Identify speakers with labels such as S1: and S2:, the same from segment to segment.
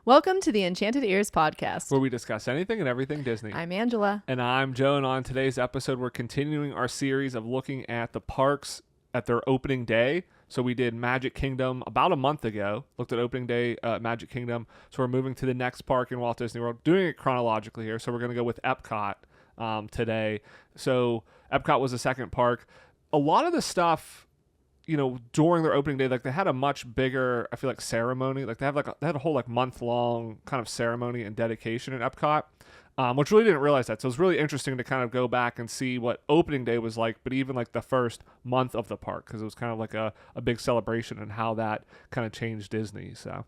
S1: Welcome to the Enchanted Ears podcast,
S2: where we discuss anything and everything Disney.
S1: I'm Angela.
S2: And I'm Joe, and on today's episode, we're continuing our series of looking at the parks at their opening day. So we did Magic Kingdom about a month ago, looked at opening day Magic Kingdom. So we're moving to the next park in Walt Disney World, doing it chronologically here. So we're going to go with EPCOT today. So EPCOT was the second park. A lot of the stuff, you know, during their opening day, like they had a much bigger, I feel like, ceremony. Like they had a whole like month-long kind of ceremony and dedication at EPCOT, which really didn't realize that. So it was really interesting to kind of go back and see what opening day was like, but even like the first month of the park, because it was kind of like a big celebration and how that kind of changed Disney. So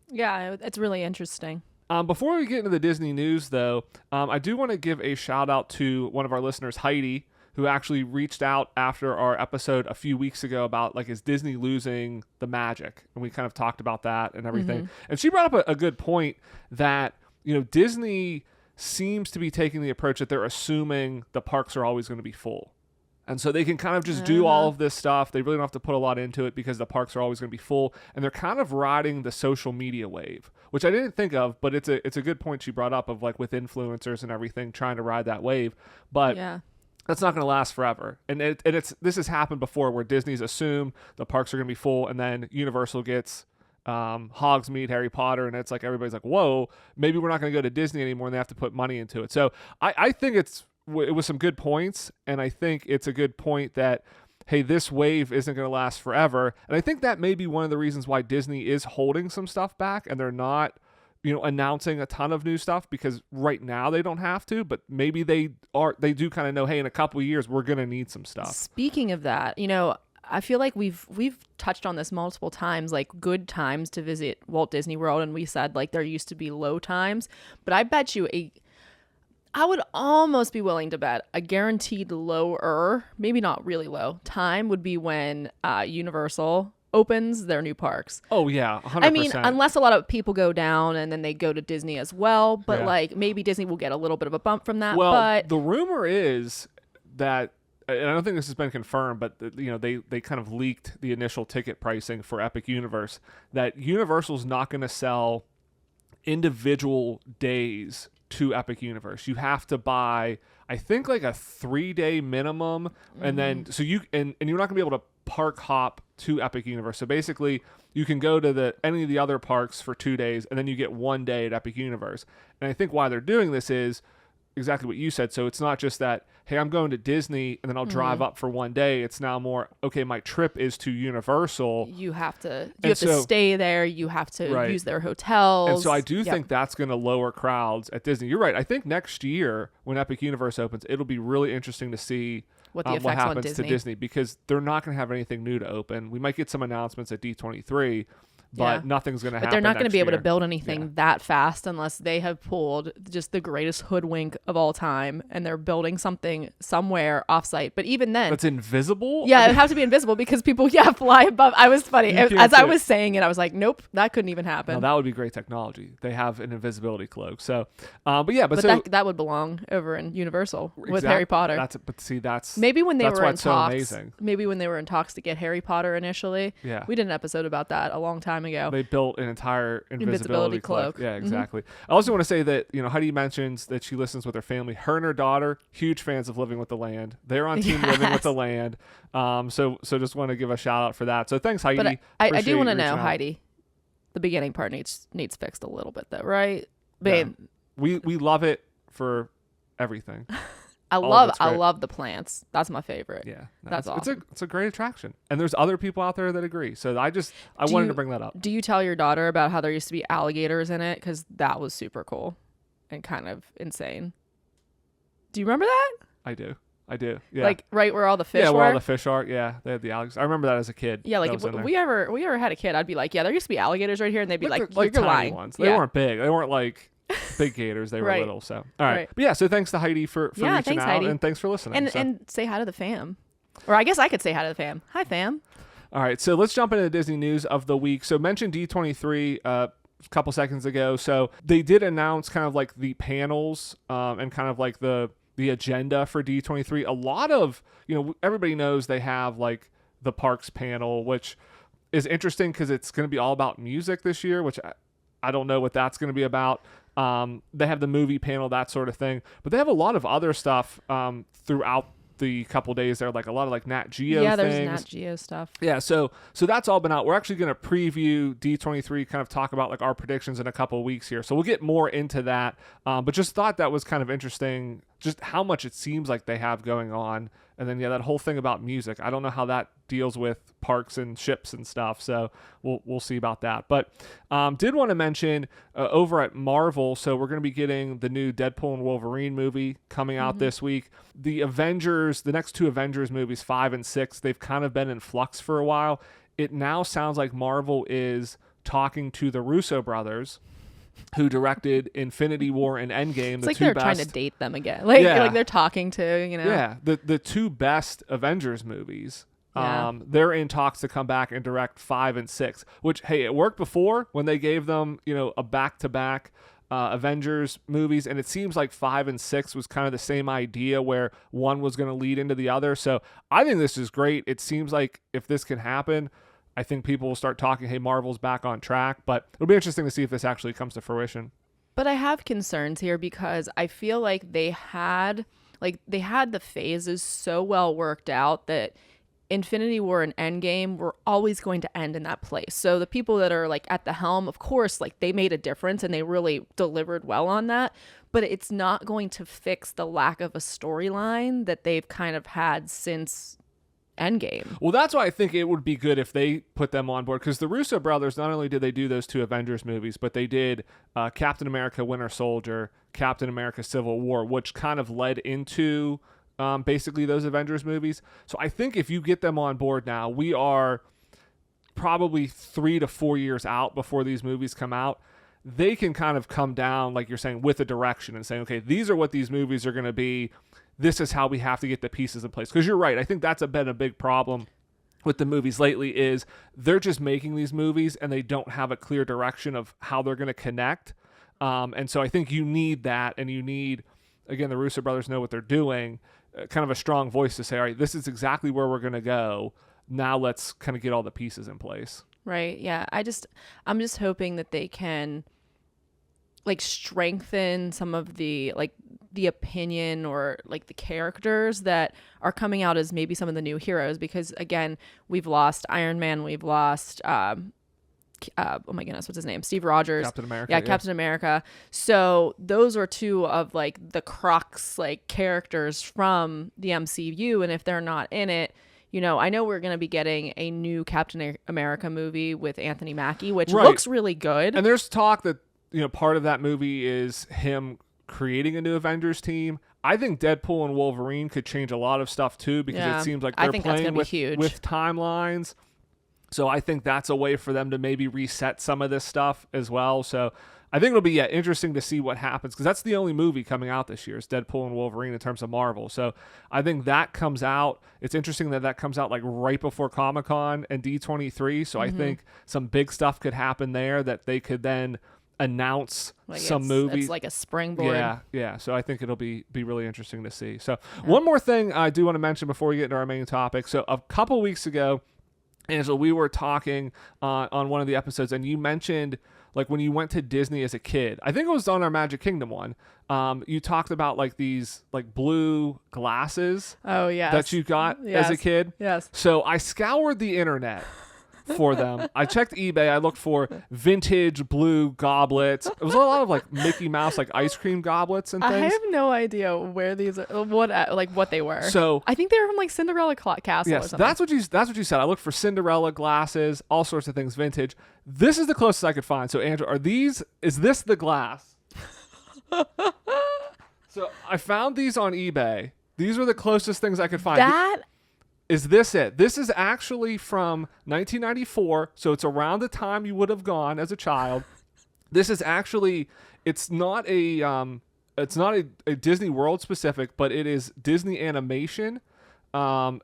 S1: yeah, it's really interesting.
S2: Before we get into the Disney news, though, I do want to give a shout out to one of our listeners, Heidi, who actually reached out after our episode a few weeks ago about, like, is Disney losing the magic? And we kind of talked about that and everything. Mm-hmm. And she brought up a good point that, you know, Disney seems to be taking the approach that they're assuming the parks are always going to be full. And so they can kind of just do all of this stuff. They really don't have to put a lot into it because the parks are always going to be full. And they're kind of riding the social media wave, which I didn't think of, but it's a good point she brought up of, like, with influencers and everything, trying to ride that wave. But yeah, that's not going to last forever. And this has happened before where Disney's assumed the parks are going to be full, and then Universal gets Hogsmeade, Harry Potter, and it's like everybody's like, whoa, maybe we're not going to go to Disney anymore, and they have to put money into it. So I think it was some good points, and I think it's a good point that, hey, this wave isn't going to last forever. And I think that may be one of the reasons why Disney is holding some stuff back, and they're not, you know, announcing a ton of new stuff, because right now they don't have to, but maybe they do kind of know, hey, in a couple of years we're going to need some stuff.
S1: Speaking of that, you know, I feel like we've touched on this multiple times, like good times to visit Walt Disney World, and we said like there used to be low times, but I bet you I would almost be willing to bet a guaranteed lower, maybe not really low, time would be when Universal opens their new parks.
S2: Oh yeah, 100%.
S1: I mean, unless a lot of people go down and then they go to Disney as well, but like maybe Disney will get a little bit of a bump from that.
S2: Well,
S1: but
S2: the rumor is that, and I don't think this has been confirmed, but you know, they kind of leaked the initial ticket pricing for Epic Universe, that Universal's not going to sell individual days to Epic Universe. You have to buy, I think, like a 3-day minimum, and then so you and you're not going to be able to park hop to Epic Universe. So basically, you can go to any of the other parks for 2 days, and then you get 1 day at Epic Universe. And I think why they're doing this is exactly what you said. So it's not just that, hey, I'm going to Disney and then I'll drive up for 1 day. It's now more, okay, my trip is to Universal.
S1: You have to stay there. You have to use their hotels.
S2: And so I do think that's going to lower crowds at Disney. You're right. I think next year when Epic Universe opens, it'll be really interesting to see what happens to Disney, because they're not going to have anything new to open. We might get some announcements at D23, but nothing's going to happen.
S1: But they're not going to be able
S2: year.
S1: to build anything that fast unless they have pulled just the greatest hoodwink of all time, and they're building something somewhere offsite. But even then,
S2: that's invisible.
S1: Yeah, it'd have to be invisible because people fly above. I was funny as I was saying it. I was like, nope, that couldn't even happen.
S2: No, that would be great technology. They have an invisibility cloak. So, but
S1: that would belong over in Universal with Harry Potter.
S2: That's
S1: maybe when they were in talks.
S2: So amazing.
S1: Maybe when they were in talks to get Harry Potter initially. Yeah, we did an episode about that a long time ago.
S2: They built an entire invisibility cloak. Yeah, exactly.
S1: Mm-hmm.
S2: I also want to say that, you know, Heidi mentions that she listens with her family. Her and her daughter, huge fans of Living with the Land. They're on Team Living with the Land. So just want to give a shout out for that. So thanks, Heidi.
S1: But I do want to know, Heidi, the beginning part needs fixed a little bit though, right? Babe.
S2: Yeah. We love it for everything.
S1: I love the plants. That's my favorite.
S2: Yeah,
S1: that's awesome.
S2: It's a great attraction, and there's other people out there that agree. So I wanted to bring that up.
S1: Do you tell your daughter about how there used to be alligators in it? Because that was super cool and kind of insane. Do you remember that?
S2: I do. Yeah.
S1: Like right where all the fish were?
S2: Yeah, where all the fish are. Yeah, they had the alligators. I remember that as a kid.
S1: Yeah, like if we ever had a kid, I'd be like, yeah, there used to be alligators right here, and they'd be like you're
S2: tiny
S1: lying.
S2: Ones. They weren't big. They weren't like big gators. They were little. So all right. But yeah, so thanks to Heidi for reaching out, Heidi. And thanks for listening.
S1: And say hi to the fam. Or I guess I could say hi to the fam. Hi, fam.
S2: All right, so let's jump into the Disney news of the week. So mentioned D23 a couple seconds ago. So they did announce kind of like the panels and kind of like the agenda for D23. A lot of, you know, everybody knows they have like the parks panel, which is interesting because it's going to be all about music this year, which I don't know what that's going to be about. They have the movie panel, that sort of thing, but they have a lot of other stuff throughout the couple days there, like a lot of like Nat Geo
S1: Yeah,
S2: things.
S1: there's Nat Geo stuff.
S2: Yeah, so that's all been out. We're actually going to preview D23, kind of talk about like our predictions in a couple of weeks here. So we'll get more into that. But just thought that was kind of interesting, just how much it seems like they have going on. And then, yeah, that whole thing about music. I don't know how that deals with parks and ships and stuff. So we'll see about that. But did want to mention over at Marvel, so we're going to be getting the new Deadpool and Wolverine movie coming out this week. The Avengers, the next two Avengers movies, 5 and 6, they've kind of been in flux for a while. It now sounds like Marvel is talking to the Russo brothers, who directed Infinity War and Endgame.
S1: It's like they're trying to date them again. Like they're talking to,
S2: Yeah, the two best Avengers movies.
S1: Yeah.
S2: They're in talks to come back and direct 5 and 6, which, hey, it worked before when they gave them, a back-to-back Avengers movies, and it seems like 5 and 6 was kind of the same idea where one was going to lead into the other. So I think this is great. It seems like if this can happen, I think people will start talking, hey, Marvel's back on track, but it'll be interesting to see if this actually comes to fruition.
S1: But I have concerns here because I feel like they had the phases so well worked out that Infinity War and Endgame were always going to end in that place. So the people that are like at the helm, of course, like they made a difference and they really delivered well on that, but it's not going to fix the lack of a storyline that they've kind of had since Endgame.
S2: Well, that's why I think it would be good if they put them on board, because the Russo brothers, not only did they do those two Avengers movies, but they did Captain America Winter Soldier, Captain America Civil War, which kind of led into basically those Avengers movies. So I think if you get them on board now, we are probably 3 to 4 years out before these movies come out. They can kind of come down, like you're saying, with a direction and saying, okay, these are what these movies are going to be. This is how we have to get the pieces in place. Because you're right. I think that's been a big problem with the movies lately is they're just making these movies and they don't have a clear direction of how they're going to connect. And so I think you need that, and you need, again, the Russo brothers know what they're doing, kind of a strong voice to say, all right, this is exactly where we're going to go. Now let's kind of get all the pieces in place.
S1: Right. Yeah. I'm just hoping that they can like strengthen some of the opinion or like the characters that are coming out as maybe some of the new heroes, because again, we've lost Iron Man, we've lost oh my goodness, what's his name? Steve Rogers.
S2: Captain America.
S1: Yeah, Captain America. So those are two of like the crux like characters from the MCU, and if they're not in it, I know we're going to be getting a new Captain America movie with Anthony Mackie, which looks really good.
S2: And there's talk that, part of that movie is him creating a new Avengers team. I think Deadpool and Wolverine could change a lot of stuff too, because it seems like they're playing with timelines. So I think that's a way for them to maybe reset some of this stuff as well. So I think it'll be interesting to see what happens, because that's the only movie coming out this year is Deadpool and Wolverine in terms of Marvel. So I think that comes out. It's interesting that comes out like right before Comic Con and D23. So I think some big stuff could happen there that they could then announce some movies.
S1: It's like a springboard.
S2: Yeah. So I think it'll be really interesting to see. So one more thing I do want to mention before we get into our main topic. So a couple weeks ago, Angela, we were talking on one of the episodes, and you mentioned like when you went to Disney as a kid. I think it was on our Magic Kingdom one. You talked about like these like blue glasses.
S1: Oh yeah,
S2: that you got as a kid.
S1: Yes.
S2: So I scoured the internet for them. I checked eBay. I looked for vintage blue goblets. It was a lot of like Mickey Mouse, like ice cream goblets and things.
S1: I have no idea where these are, what they were.
S2: So
S1: I think they were from like Cinderella Castle.
S2: Yes,
S1: or something.
S2: that's what you said. I looked for Cinderella glasses, all sorts of things vintage. This is the closest I could find. So Andrew, is this the glass? So I found these on eBay. These were the closest things I could find. Is this it? This is actually from 1994, so it's around the time you would have gone as a child. This is actually, it's not a Disney World specific, but it is Disney animation, and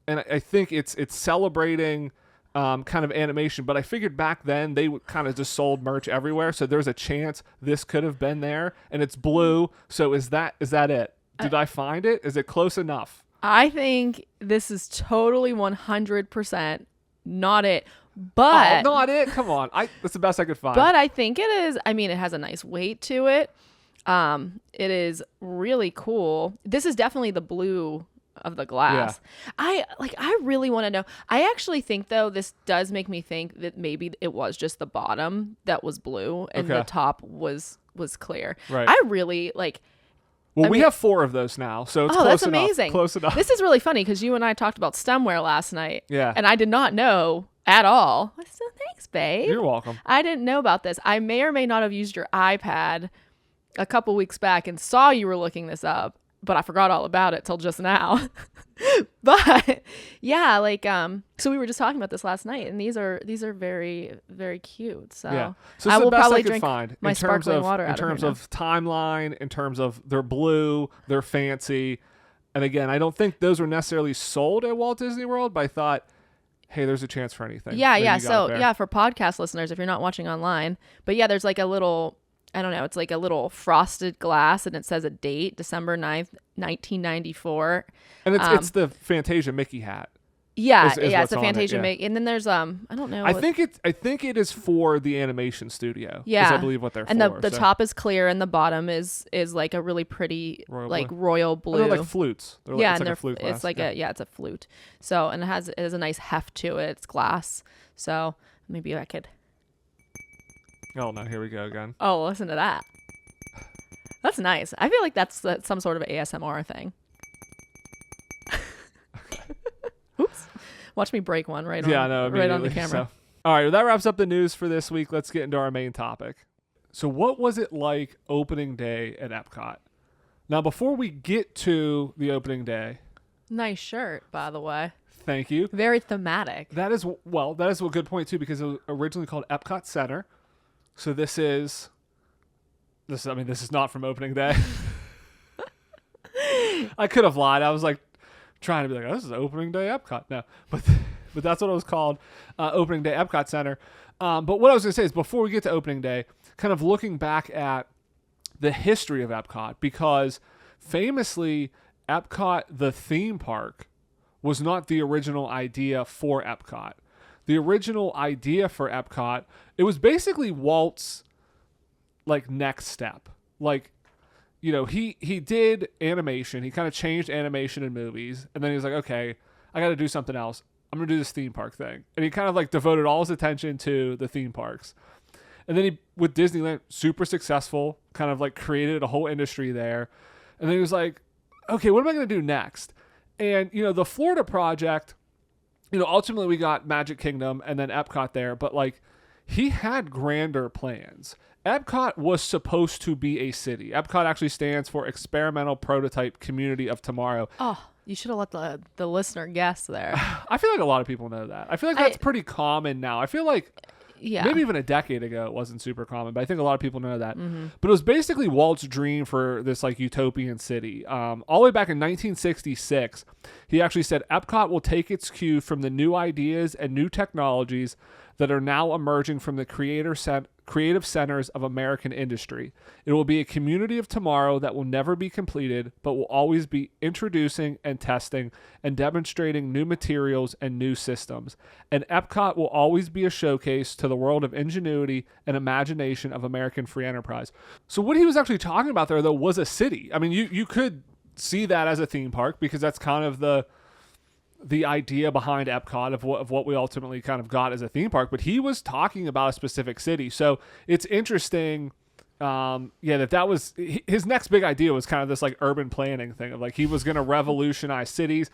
S2: I think it's celebrating kind of animation. But I figured back then they kind of just sold merch everywhere, so there's a chance this could have been there, and it's blue. So is that it? Did I find it? Is it close enough?
S1: I think this is totally 100% not it. But
S2: not it. Come on. That's the best I could find.
S1: But I think it is. I mean, it has a nice weight to it. It is really cool. This is definitely the blue of the glass. Yeah. I really want to know. I actually think though this does make me think that maybe it was just the bottom that was blue and the top was clear.
S2: Right.
S1: I really like.
S2: Well, we have 4 of those now, so it's close
S1: that's
S2: enough.
S1: amazing.
S2: Close enough.
S1: This is really funny because you and I talked about stemware last night.
S2: Yeah.
S1: And I did not know at all. I said, thanks, babe.
S2: You're welcome.
S1: I didn't know about this. I may or may not have used your iPad a couple weeks back and saw you were looking this up, but I forgot all about it till just now. But yeah, like so we were just talking about this last night, and these are very, very cute. So
S2: yeah, so
S1: I will
S2: the best
S1: probably
S2: I could
S1: drink
S2: find
S1: my sparkling water
S2: in terms of timeline, in terms of they're blue, they're fancy, and again, I don't think those were necessarily sold at Walt Disney World, but I thought, hey, there's a chance for anything.
S1: Yeah. So yeah, for podcast listeners, if you're not watching online, but yeah, there's like a little. I don't know. It's like a little frosted glass, and it says a date, December 9th, 1994.
S2: And it's the Fantasia Mickey hat.
S1: Yeah,
S2: is
S1: it's a
S2: on
S1: Fantasia
S2: it, yeah.
S1: Mickey. And then there's I don't know.
S2: I think it is for the animation studio.
S1: Yeah,
S2: is I believe what they're
S1: and
S2: for.
S1: And the top is clear, and the bottom is like a really pretty royal blue.
S2: They're like flutes. It's like a flute glass.
S1: It's like it's a flute. So and it has a nice heft to it. It's glass. So maybe I could.
S2: Oh no! Here we go again.
S1: Oh, listen to that. That's nice. I feel like that's some sort of ASMR thing. Oops! Watch me break one right on the camera.
S2: So. All right, well, that wraps up the news for this week. Let's get into our main topic. So, what was it like opening day at EPCOT? Now, before we get to the opening day,
S1: nice shirt, by the way.
S2: Thank you.
S1: Very thematic.
S2: That is a good point too, because it was originally called EPCOT Center. So this is not from opening day. I could have lied. I was like trying to be like, oh, this is opening day Epcot. No, but that's what it was called, opening day Epcot Center. But what I was going to say is before we get to opening day, kind of looking back at the history of Epcot, because famously Epcot, the theme park, was not the original idea for Epcot. The original idea for Epcot, it was basically Walt's like next step. Like, you know, he did animation. He kind of changed animation in movies. And then he was like, okay, I got to do something else. I'm going to do this theme park thing. And he kind of like devoted all his attention to the theme parks. And then with Disneyland, super successful, kind of like created a whole industry there. And then he was like, okay, what am I going to do next? And, you know, the Florida project, you know, ultimately we got Magic Kingdom and then Epcot there, but like he had grander plans. Epcot was supposed to be a city. Epcot actually stands for Experimental Prototype Community of Tomorrow.
S1: Oh, you should have let the listener guess there.
S2: I feel like a lot of people know that. I feel like that's pretty common now. I feel like maybe even a decade ago it wasn't super common, but I think a lot of people know that. Mm-hmm. But it was basically Walt's dream for this like utopian city. All the way back in 1966, he actually said Epcot will take its cue from the new ideas and new technologies that are now emerging from the creative centers of American industry. It will be a community of tomorrow that will never be completed, but will always be introducing and testing and demonstrating new materials and new systems. And Epcot will always be a showcase to the world of ingenuity and imagination of American free enterprise. So what he was actually talking about there, though, was a city. I mean, you could see that as a theme park because that's kind of the idea behind Epcot of what we ultimately kind of got as a theme park, but he was talking about a specific city. So it's interesting, that was his next big idea was kind of this like urban planning thing of like he was going to revolutionize cities.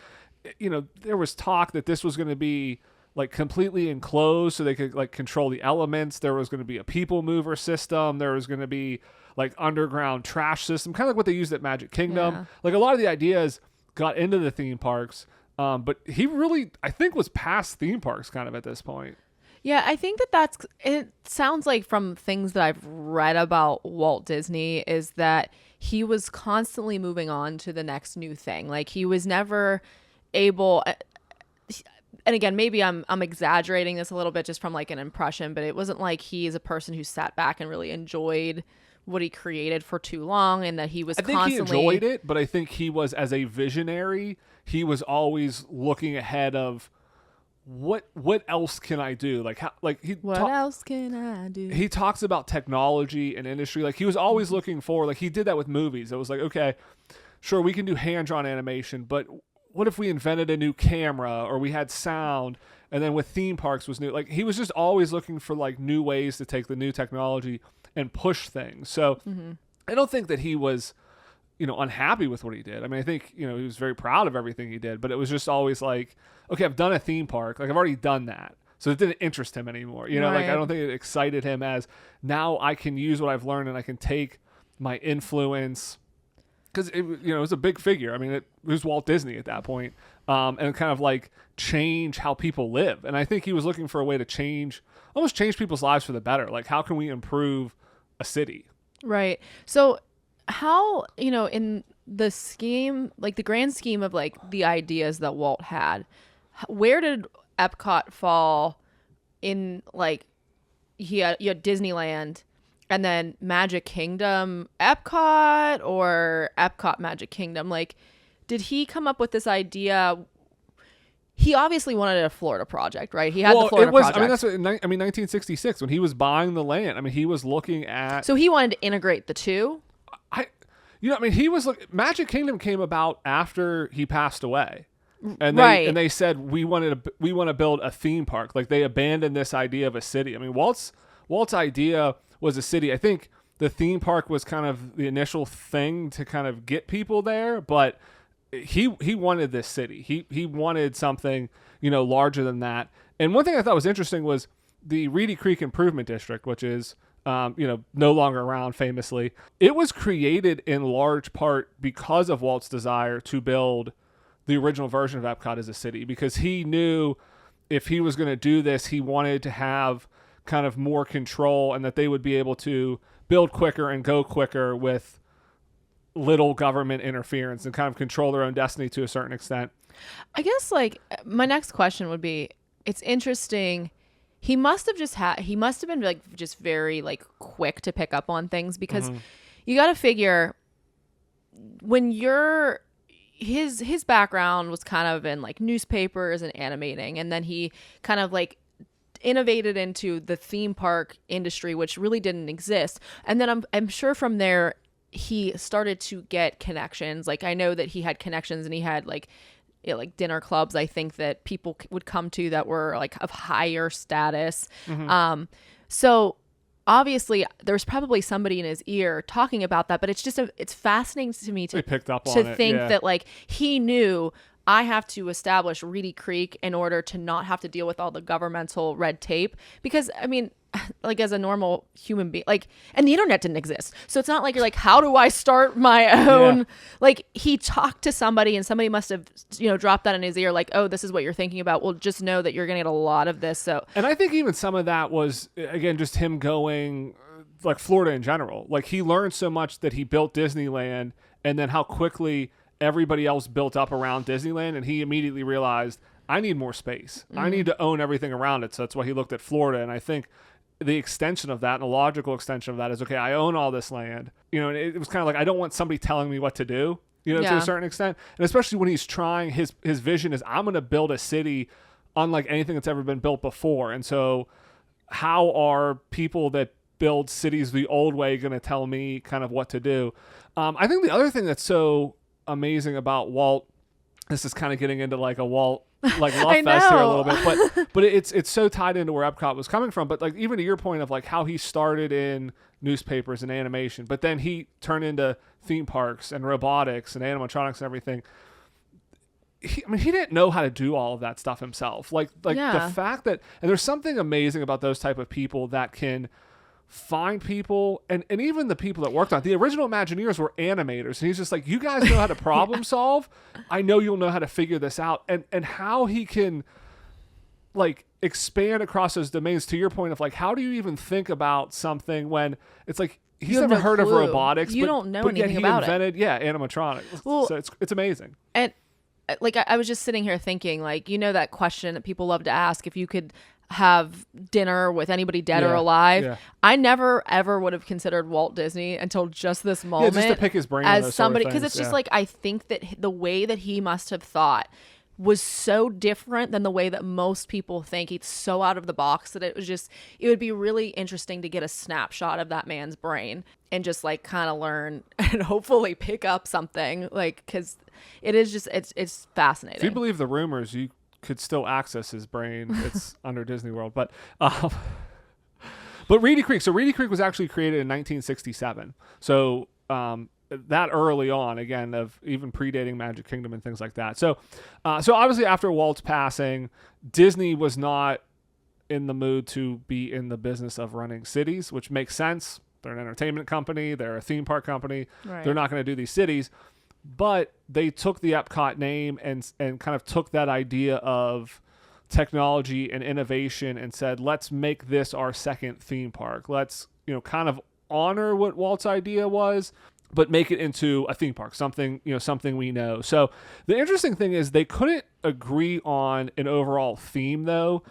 S2: You know, there was talk that this was going to be like completely enclosed so they could like control the elements. There was going to be a people mover system. There was going to be like underground trash system, kind of like what they used at Magic Kingdom. Yeah. Like a lot of the ideas got into the theme parks. But he really, I think, was past theme parks kind of at this point.
S1: Yeah, I think it sounds like from things that I've read about Walt Disney is that he was constantly moving on to the next new thing. Like he was never able, and again, maybe I'm exaggerating this a little bit just from like an impression, but it wasn't like he is a person who sat back and really enjoyed what he created for too long, and that he was constantly...
S2: I think he enjoyed it, but I think he was, as a visionary, he was always looking ahead of what else can I do? Like how, like
S1: what else can I do?
S2: He talks about technology and industry. Like he was always looking for, like he did that with movies. It was like, okay, sure, we can do hand-drawn animation, but what if we invented a new camera or we had sound? And then with theme parks was new. Like he was just always looking for like new ways to take the new technology and push things. So I don't think that he was, unhappy with what he did. I mean, I think, he was very proud of everything he did, but it was just always like, okay, I've done a theme park. Like I've already done that. So it didn't interest him anymore. Like I don't think it excited him as now I can use what I've learned and I can take my influence, because it was a big figure. I mean, it was Walt Disney at that point, and kind of like change how people live. And I think he was looking for a way to almost change people's lives for the better. Like how can we improve a city?
S1: Right. So how, in the scheme, like the grand scheme of like the ideas that Walt had, where did EPCOT fall in, like, you had Disneyland and then Magic Kingdom EPCOT, or EPCOT Magic Kingdom? Like, did he come up with this idea? He obviously wanted a Florida project, right? He had the Florida project.
S2: I mean, that's what, 1966 when he was buying the land. I mean, he was looking at.
S1: So he wanted to integrate the two.
S2: He was Magic Kingdom came about after he passed away, and they said we want to build a theme park. Like they abandoned this idea of a city. I mean, Walt's idea was a city. I think the theme park was kind of the initial thing to kind of get people there, but he wanted this city. He wanted something, larger than that. And one thing I thought was interesting was the Reedy Creek Improvement District, which is, no longer around famously. It was created in large part because of Walt's desire to build the original version of EPCOT as a city, because he knew if he was going to do this, he wanted to have kind of more control and that they would be able to build quicker and go quicker with little government interference and kind of control their own destiny to a certain extent.
S1: I guess like my next question would be, it's interesting. He must have been like just very like quick to pick up on things, because you got to figure when his background was kind of in like newspapers and animating, and then he kind of like innovated into the theme park industry, which really didn't exist. And then I'm sure from there he started to get connections. Like I know that he had connections and he had like dinner clubs, I think, that people would come to that were like of higher status. So obviously there's probably somebody in his ear talking about that, but it's fascinating to me to
S2: picked up on
S1: think that like he knew, I have to establish Reedy Creek in order to not have to deal with all the governmental red tape. Because I mean, like as a normal human being, like, and the internet didn't exist. So it's not like you're like, how do I start my own? Yeah. Like he talked to somebody and somebody must have, dropped that in his ear. Like, oh, this is what you're thinking about. Well, just know that you're going to get a lot of this. So,
S2: and I think even some of that was, again, just him going like Florida in general. Like he learned so much that he built Disneyland, and then how quickly everybody else built up around Disneyland. And he immediately realized, I need more space. I need to own everything around it. So that's why he looked at Florida. And I think the extension of that, and the logical extension of that, is, okay, I own all this land. And it was kind of like, I don't want somebody telling me what to do, to a certain extent. And especially when he's trying, his vision is, I'm going to build a city unlike anything that's ever been built before. And so how are people that build cities the old way going to tell me kind of what to do? I think the other thing that's so amazing about Walt, this is kind of getting into like a Walt like love fest here a little bit, but it's so tied into where EPCOT was coming from. But like even to your point of like how he started in newspapers and animation, but then he turned into theme parks and robotics and animatronics and everything. He didn't know how to do all of that stuff himself. Like the fact that, and there's something amazing about those type of people that can find people, and even the people that worked on it. The original Imagineers were animators, and he's just like, you guys know how to problem solve. I know you'll know how to figure this out. And how he can like expand across those domains, to your point of like, how do you even think about something when it's like he's never heard of robotics,
S1: you don't know anything about
S2: it. Animatronics. Well, so it's amazing.
S1: And like I was just sitting here thinking, like, that question that people love to ask, if you could have dinner with anybody dead or alive. I never ever would have considered Walt Disney until just this moment.
S2: Just to pick his brain
S1: as somebody, because it's just like, I think that the way that he must have thought was so different than the way that most people think. It's so out of the box that it would be really interesting to get a snapshot of that man's brain and just like kind of learn and hopefully pick up something, like, because it is just, it's fascinating.
S2: If you believe the rumors, you could still access his brain. It's under Disney World. But Reedy Creek. So Reedy Creek was actually created in 1967. So that early on, again, of even predating Magic Kingdom and things like that. So obviously after Walt's passing, Disney was not in the mood to be in the business of running cities, which makes sense. They're an entertainment company. They're a theme park company.
S1: Right.
S2: They're not going to do these cities. But they took the Epcot name and kind of took that idea of technology and innovation and said, let's make this our second theme park. Let's, kind of honor what Walt's idea was, but make it into a theme park, something we know. So the interesting thing is they couldn't agree on an overall theme though.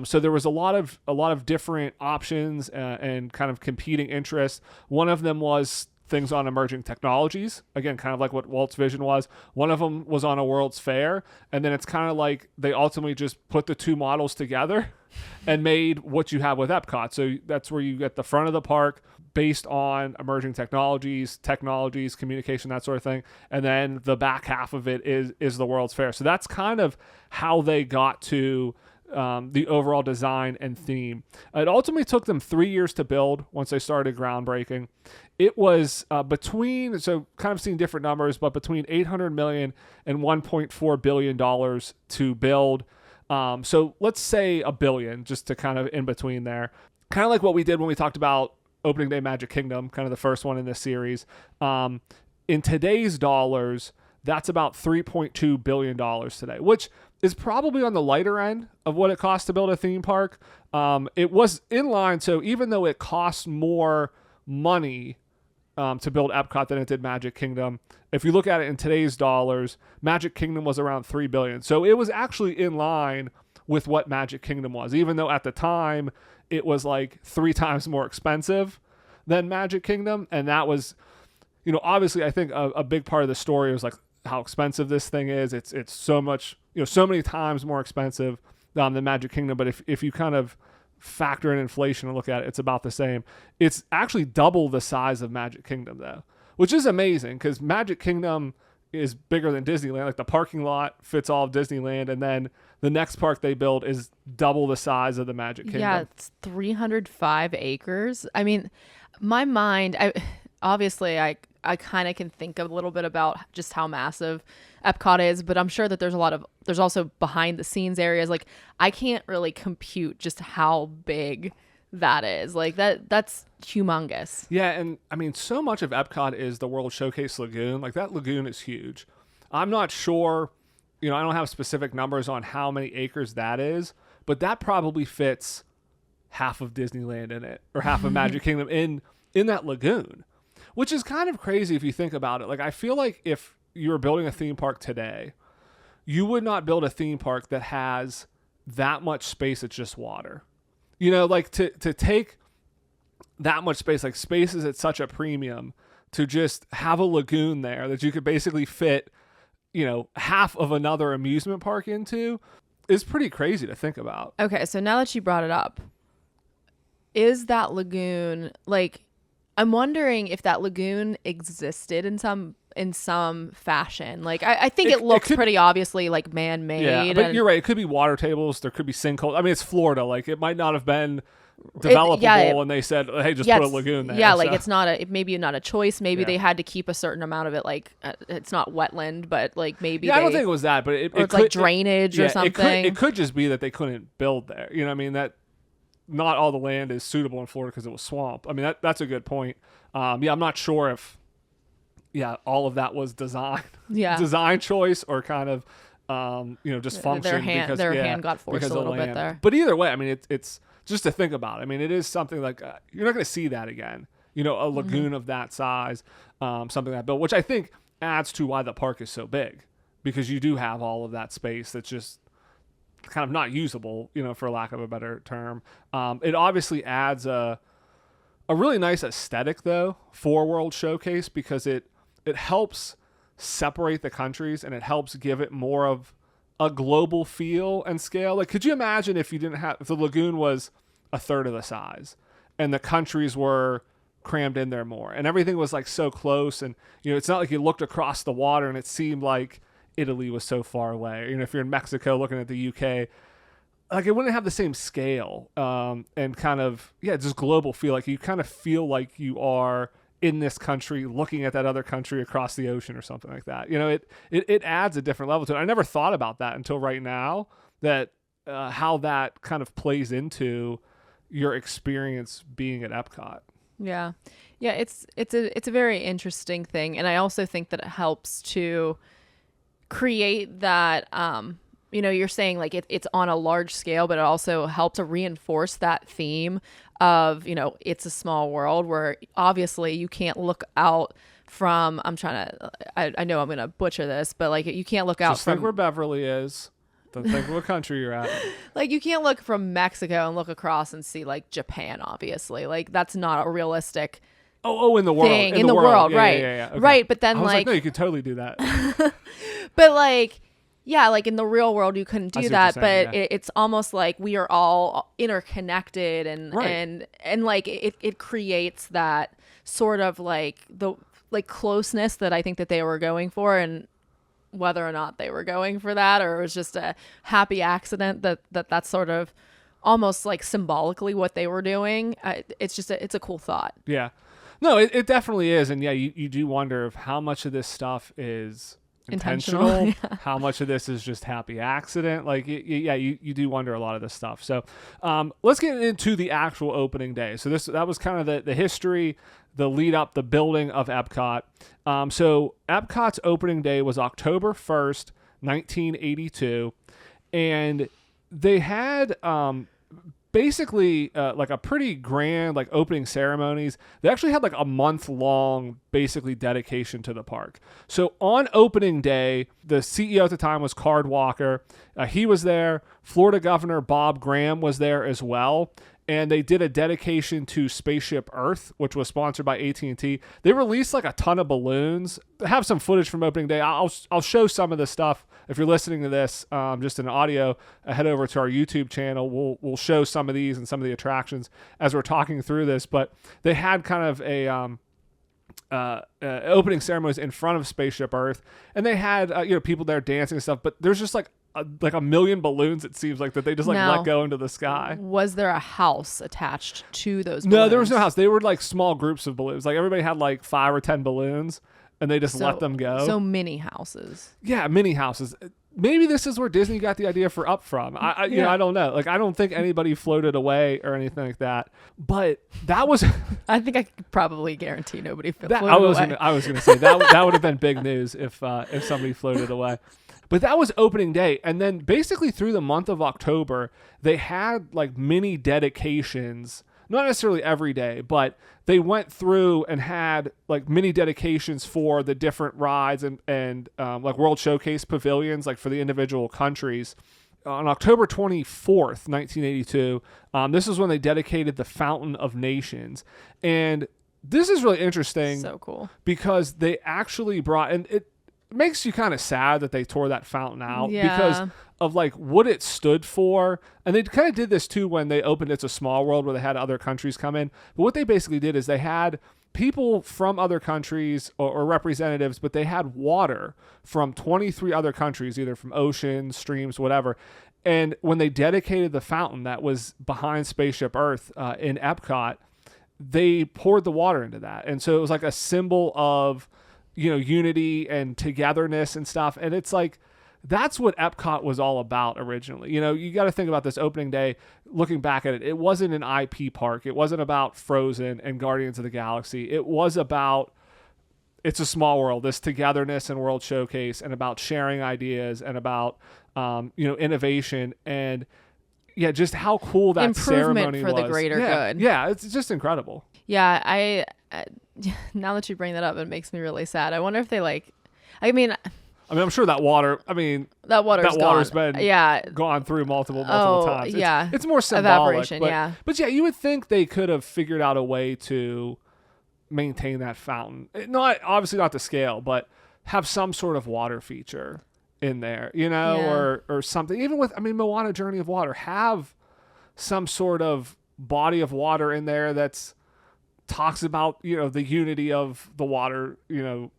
S2: So there was a lot of different options and kind of competing interests. One of them was things on emerging technologies, again, kind of like what Walt's vision was. One of them was on a World's Fair, and then it's kind of like they ultimately just put the two models together and made what you have with Epcot. So that's where you get the front of the park based on emerging technologies, communication, that sort of thing, and then the back half of it is the World's Fair. So that's kind of how they got to the overall design and theme. It ultimately took them 3 years to build once they started groundbreaking. It was kind of seeing different numbers, but between $800 million and $1.4 billion to build. So let's say $1 billion, just to kind of in between there. Kind of like what we did when we talked about Opening Day Magic Kingdom, kind of the first one in this series. In today's dollars, that's about $3.2 billion today, which is probably on the lighter end of what it costs to build a theme park. It was in line, so even though it costs more money to build Epcot than it did Magic Kingdom, if you look at it in today's dollars, Magic Kingdom was around $3 billion. So it was actually in line with what Magic Kingdom was, even though at the time it was like 3 times more expensive than Magic Kingdom. And that was, obviously I think a big part of the story was like how expensive this thing is. It's so much, so many times more expensive than Magic Kingdom. But if you kind of factor in inflation and look at it, it's about the same. It's actually double the size of Magic Kingdom though, which is amazing because Magic Kingdom is bigger than Disneyland. Like the parking lot fits all of Disneyland, and then the next park they build is double the size of the Magic Kingdom.
S1: Yeah, it's 305 acres. I mean, my mind, I kind of can think a little bit about just how massive Epcot is, but I'm sure that there's also behind the scenes areas. Like I can't really compute just how big that is. Like that's humongous.
S2: Yeah. And I mean, so much of Epcot is the World Showcase Lagoon. Like that lagoon is huge. I'm not sure, I don't have specific numbers on how many acres that is, but that probably fits half of Disneyland in it or half of Magic Kingdom in that lagoon. Which is kind of crazy if you think about it. Like, I feel like if you were building a theme park today, you would not build a theme park that has that much space that's just water. Like to take that much space, like space is at such a premium to just have a lagoon there that you could basically fit, half of another amusement park into is pretty crazy to think about.
S1: Okay, so now that you brought it up, is that lagoon like... I'm wondering if that lagoon existed in some fashion. Like I think it looks pretty obviously like man-made.
S2: Yeah, but you're right. It could be water tables. There could be sinkholes. I mean, it's Florida. Like it might not have been developable, and they said, "Hey, just put a lagoon there."
S1: Yeah, like it's maybe not a choice. Maybe they had to keep a certain amount of it. Like it's not wetland, but like maybe.
S2: Yeah, I don't think it was that, but it
S1: it's
S2: could,
S1: like drainage or something.
S2: It could just be that they couldn't build there. You know what I mean? That. Not all the land is suitable in Florida because it was swamp. I mean, that's a good point. I'm not sure if, all of that was design choice or kind of, just function.
S1: Their hand got forced a little bit there.
S2: But either way, I mean, it's just to think about. I mean, it is something like you're not going to see that again. A lagoon of that size, something that built, which I think adds to why the park is so big because you do have all of that space that's just kind of not usable, for lack of a better term. It obviously adds a really nice aesthetic though for World Showcase because it helps separate the countries and it helps give it more of a global feel and scale. Like, could you imagine if if the lagoon was a third of the size and the countries were crammed in there more and everything was like so close, and it's not like you looked across the water and it seemed like Italy was so far away. If you're in Mexico looking at the UK, like it wouldn't have the same scale and kind of just global feel. Like you kind of feel like you are in this country looking at that other country across the ocean or something like that. It adds a different level to it. I never thought about that until right now, that how that kind of plays into your experience being at EPCOT.
S1: Yeah. It's a very interesting thing, and I also think that it helps to create that. You're saying like it's on a large scale, but it also helps to reinforce that theme of it's a small world, where obviously you can't look out from. I know I'm gonna butcher this, but like you can't look out
S2: Just
S1: from
S2: think where Beverly is. Don't think of what country you're at.
S1: Like you can't look from Mexico and look across and see like Japan, obviously. Like that's not a realistic
S2: in the world.
S1: thing. In the world,
S2: Yeah,
S1: right.
S2: yeah. Okay.
S1: Right, but then
S2: I was like, no, you could totally do that.
S1: But like, yeah, like in the real world you couldn't do that,
S2: saying,
S1: but it's almost like we are all interconnected, and
S2: right.
S1: and like it creates that sort of like the like closeness that I think that they were going for. And whether or not they were going for that, or it was just a happy accident that's sort of almost like symbolically what they were doing. It's just it's a cool thought.
S2: Yeah, no, it definitely is. And yeah, you do wonder if how much of this stuff is intentional.
S1: Yeah.
S2: How much of this is just happy accident. Like, you do wonder a lot of this stuff. So let's get into the actual opening day. So that was kind of the history, the lead up, the building of EPCOT. So EPCOT's opening day was October 1st, 1982. And they had basically like a pretty grand like opening ceremonies. They actually had like a month-long basically dedication to the park. So on opening day, the CEO at the time was Card Walker. He was there. Florida Governor Bob Graham was there as well. And they did a dedication to Spaceship Earth, which was sponsored by AT&T. They released like a ton of balloons. I have some footage from opening day. I'll show some of the stuff. If you're listening to this just in audio, head over to our YouTube channel. We'll show some of these and some of the attractions as we're talking through this. But they had kind of a opening ceremonies in front of Spaceship Earth, and they had people there dancing and stuff. But there's just like a million balloons, it seems like, that they just like let go into the sky.
S1: Was there a house attached to those balloons?
S2: No, there was no house. They were like small groups of balloons. Like everybody had like 5 or 10 balloons, and they just let them go.
S1: So mini houses.
S2: Yeah, mini houses. Maybe this is where Disney got the idea for Up from. I don't know. Like, I don't think anybody floated away or anything like that. But that was.
S1: I think I could probably guarantee nobody floated away.
S2: I was gonna say that would have been big news if somebody floated away. But that was opening day. And then basically through the month of October, they had like mini dedications, not necessarily every day, but they went through and had like mini dedications for the different rides and like World Showcase pavilions, like for the individual countries. On October 24th, 1982, this is when they dedicated the Fountain of Nations. And this is really interesting.
S1: So cool.
S2: Because they actually brought, and it makes you kind of sad that they tore that fountain out because of like what it stood for. And they kind of did this too when they opened It's a Small World, where they had other countries come in. But what they basically did is they had people from other countries or representatives, but they had water from 23 other countries, either from oceans, streams, whatever. And when they dedicated the fountain that was behind Spaceship Earth in EPCOT, they poured the water into that. And so it was like a symbol of, unity and togetherness and stuff. And it's like, that's what EPCOT was all about originally. You got to think about this opening day, looking back at it. It wasn't an IP park. It wasn't about Frozen and Guardians of the Galaxy. It was about It's a Small World, this togetherness and World Showcase, and about sharing ideas and about, innovation and just how cool that ceremony was.
S1: For the greater good.
S2: Yeah, it's just incredible.
S1: Yeah, I now that you bring that up, it makes me really sad. I wonder if they I'm
S2: sure that water.
S1: That water's
S2: been gone through multiple times. It's more symbolic.
S1: Evaporation,
S2: but you would think they could have figured out a way to maintain that fountain. Obviously not the scale, but have some sort of water feature in there, you know,
S1: Yeah.
S2: or something. Even with, I mean, Moana Journey of Water, have some sort of body of water in there that's talks about, you know, the unity of the water, you know,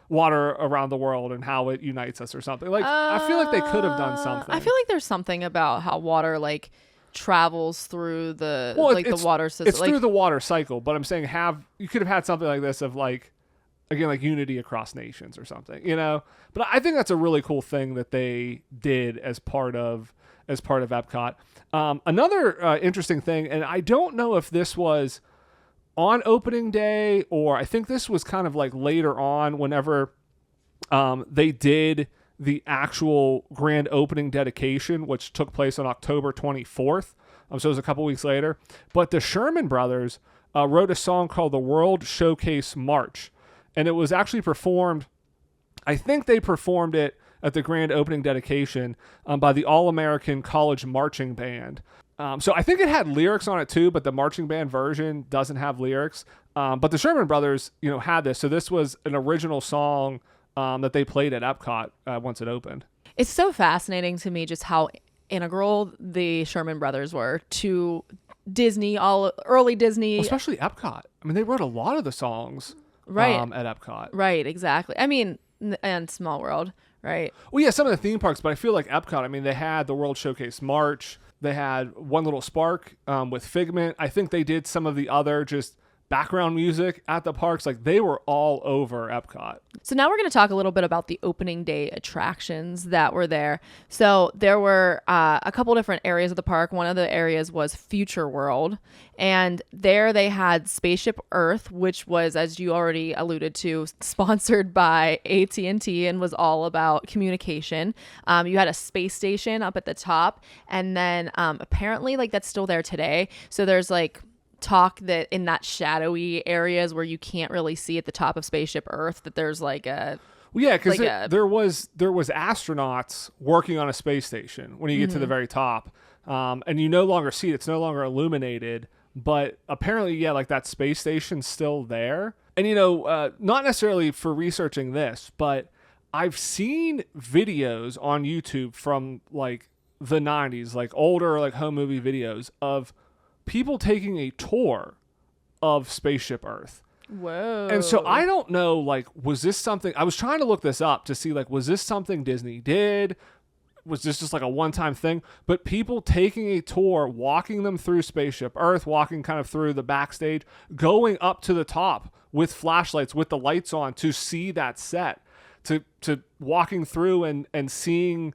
S2: water around the world and how it unites us or something. Like, I feel like they could have done something.
S1: I feel like there's something about how water like travels through the the water system.
S2: It's through the water cycle, but I'm saying you could have had something like this of like, again, like unity across nations or something, you know. But I think that's a really cool thing that they did as part of EPCOT. Another interesting thing, and I don't know if this was on opening day, or I think this was kind of like later on whenever they did the actual grand opening dedication, which took place on October 24th. So it was a couple weeks later. But the Sherman Brothers wrote a song called the World Showcase March. And it was actually performed, I think they performed it at the grand opening dedication by the All-American College Marching Band. So I think it had lyrics on it too, but the marching band version doesn't have lyrics. But the Sherman Brothers, you know, had this. So this was an original song that they played at EPCOT once it opened.
S1: It's so fascinating to me just how integral the Sherman Brothers were to Disney, all early Disney.
S2: Well, especially EPCOT. I mean, they wrote a lot of the songs at EPCOT.
S1: Right, exactly. I mean, and Small World, right?
S2: Well, yeah, some of the theme parks, but I feel like EPCOT, I mean, they had the World Showcase March. They had One Little Spark with Figment. I think they did some of the other just background music at the parks. Like, they were all over EPCOT.
S1: So now we're going to talk a little bit about the opening day attractions that were there. So there were a couple different areas of the park. One of the areas was Future World. And there they had Spaceship Earth, which was, as you already alluded to, sponsored by AT&T and was all about communication. You had a space station up at the top. And then apparently, like, that's still there today. So there's like talk that in that shadowy areas where you can't really see at the top of Spaceship Earth that there's like a
S2: because there was astronauts working on a space station when you get to the very top, and you no longer see it. It's no longer illuminated, but apparently like that space station's still there. And you know, not necessarily for researching this, but I've seen videos on YouTube from like the 90s, like older like home movie videos of people taking a tour of Spaceship Earth.
S1: Whoa.
S2: And so I don't know, like, was this something, I was trying to look this up to see, like, was this something Disney did? Was this just like a one-time thing? But people taking a tour, walking them through Spaceship Earth, walking kind of through the backstage, going up to the top with flashlights, with the lights on to see that set, to walking through and seeing,